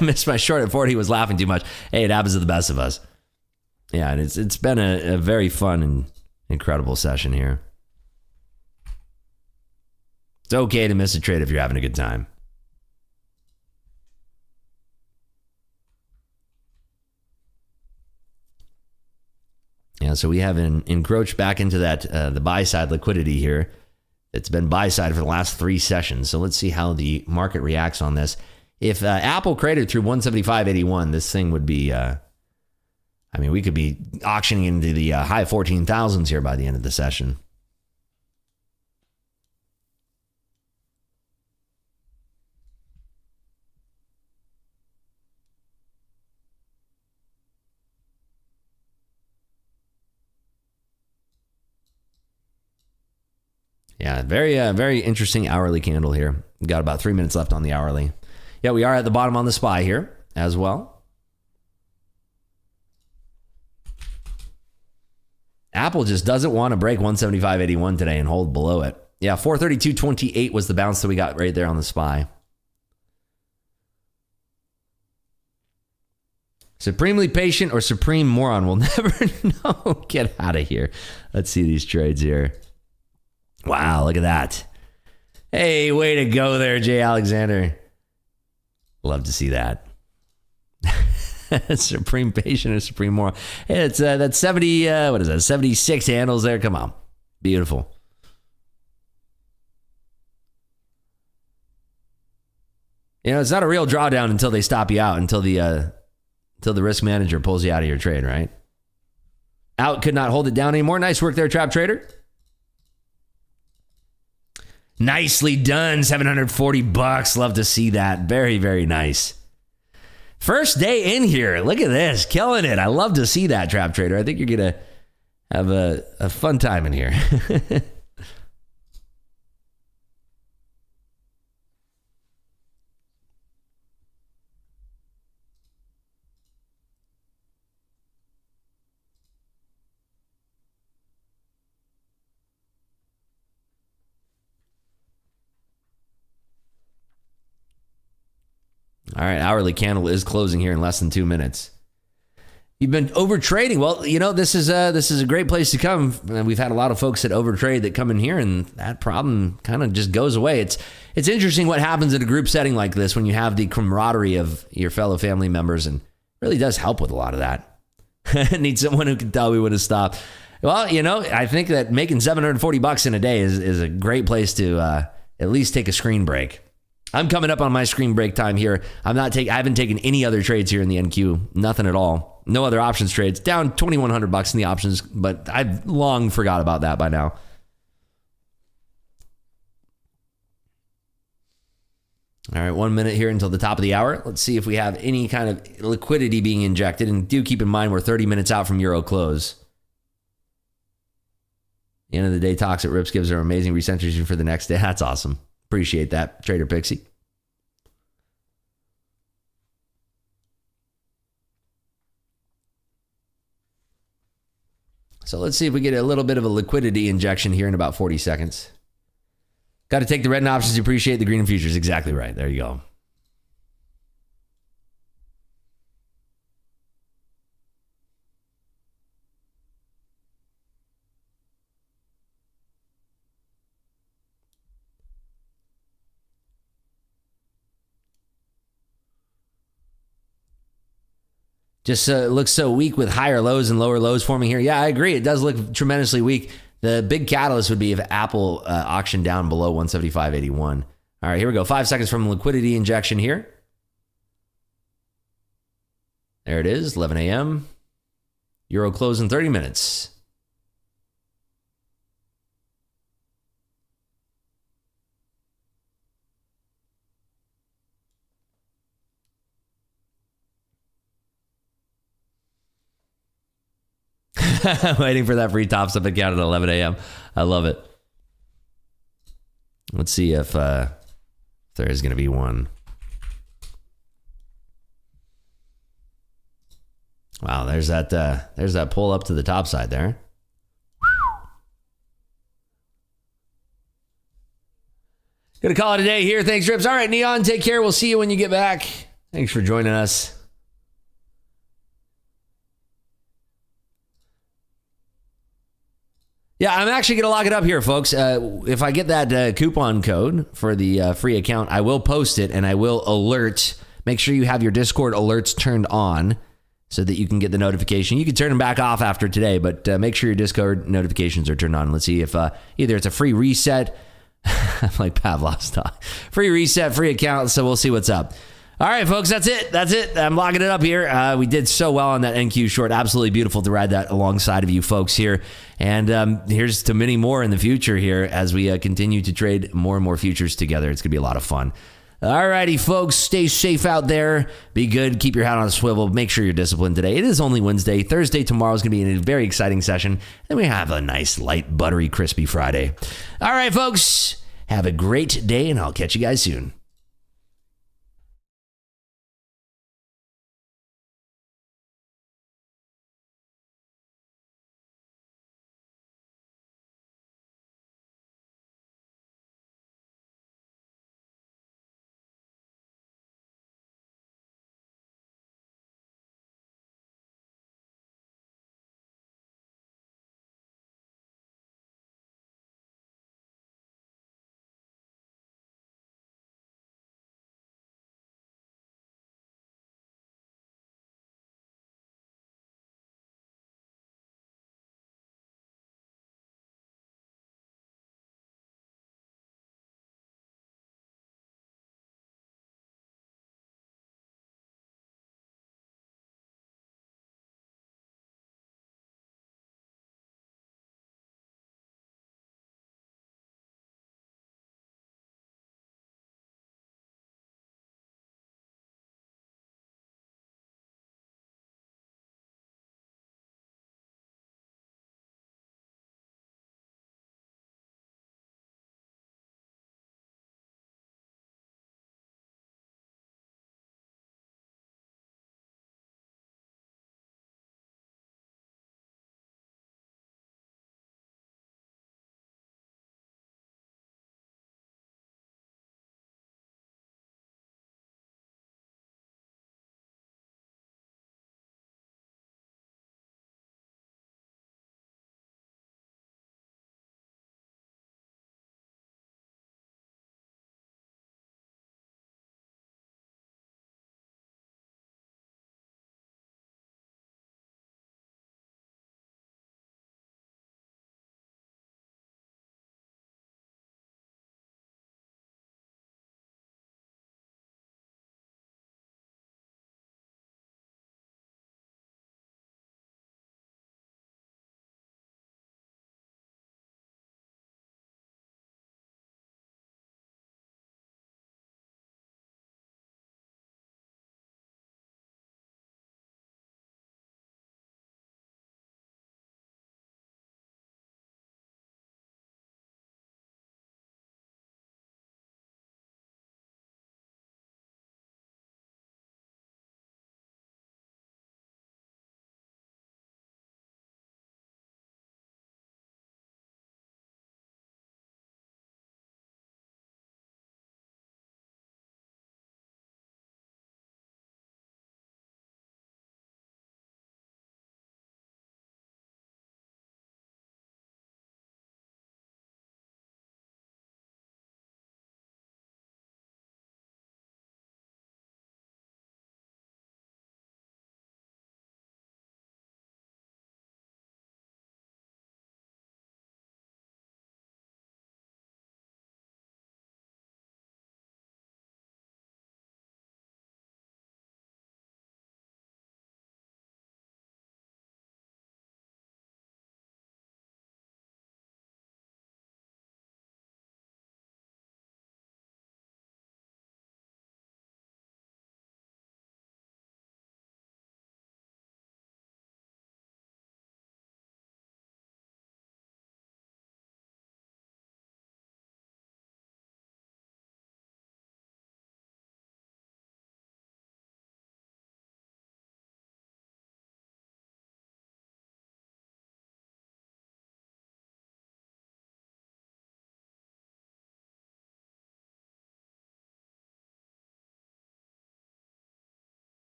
Speaker 1: Missed my short at 40. Was laughing too much. Hey, it happens to the best of us. Yeah, and it's been a very fun and incredible session here. It's okay to miss a trade if you're having a good time. Yeah, so we have encroached back into that the buy side liquidity here. It's been buy side for the last 3 sessions. So let's see how the market reacts on this. If Apple created through 175.81, this thing would be, we could be auctioning into the high 14,000s here by the end of the session. Yeah, very interesting hourly candle here. We've got about 3 minutes left on the hourly. Yeah, we are at the bottom on the SPY here as well. Apple just doesn't want to break 175.81 today and hold below it. Yeah, 432.28 was the bounce that we got right there on the SPY. Supremely patient or supreme moron, we'll never know. Get out of here. Let's see these trades here. Wow, look at that. Hey, way to go there, Jay Alexander. Love to see that. Supreme patient or supreme moron. Hey, it's that's 70, what is that, 76 handles there. Come on. Beautiful. You know, it's not a real drawdown until they stop you out, until the risk manager pulls you out of your trade, right? Out could not hold it down anymore. Nice work there, Trap Trader. Nicely done, $740. Love to see that. Very, very nice. First day in here. Look at this. Killing it. I love to see that, Trap Trader. I think you're going to have a fun time in here. All right, hourly candle is closing here in less than 2 minutes. You've been over trading. Well, you know, this is a great place to come. We've had a lot of folks that overtrade that come in here, and that problem kind of just goes away. It's interesting what happens in a group setting like this when you have the camaraderie of your fellow family members, and it really does help with a lot of that. Need someone who can tell me when to stop. Well, you know, I think that making $740 in a day is a great place to at least take a screen break. I'm coming up on my screen break time here. I haven't taken any other trades here in the NQ. Nothing at all. No other options trades. Down $2,100 in the options, but I've long forgot about that by now. All right, 1 minute here until the top of the hour. Let's see if we have any kind of liquidity being injected. And do keep in mind we're 30 minutes out from Euro close. The end of the day, talks at Rips gives our amazing recentration for the next day. That's awesome. Appreciate that, Trader Pixie. So let's see if we get a little bit of a liquidity injection here in about 40 seconds. Got to take the red and options to appreciate the green and futures. Exactly right. There you go. Just looks so weak with higher lows and lower lows forming here. Yeah, I agree. It does look tremendously weak. The big catalyst would be if Apple auctioned down below 175.81. All right, here we go. 5 seconds from liquidity injection here. There it is, 11 a.m. Euro close in 30 minutes. Waiting for that free tops up account at 11 a.m. I love it. Let's see if there is going to be one. Wow, there's that pull up to the top side there. Gonna call it a day here. Thanks, Rips. All right, Neon, take care. We'll see you when you get back. Thanks for joining us. Yeah, I'm actually going to lock it up here, folks. If I get that coupon code for the free account, I will post it and I will alert. Make sure you have your Discord alerts turned on so that you can get the notification. You can turn them back off after today, but make sure your Discord notifications are turned on. Let's see if either it's a free reset. I'm like Pavlov's dog. Free reset, free account, so we'll see what's up. All right, folks, that's it. I'm locking it up here. We did so well on that NQ short. Absolutely beautiful to ride that alongside of you folks here. And here's to many more in the future here as we continue to trade more and more futures together. It's going to be a lot of fun. All righty, folks, stay safe out there. Be good. Keep your hat on a swivel. Make sure you're disciplined today. It is only Wednesday. Thursday, tomorrow is going to be a very exciting session. And we have a nice, light, buttery, crispy Friday. All right, folks, have a great day, and I'll catch you guys soon.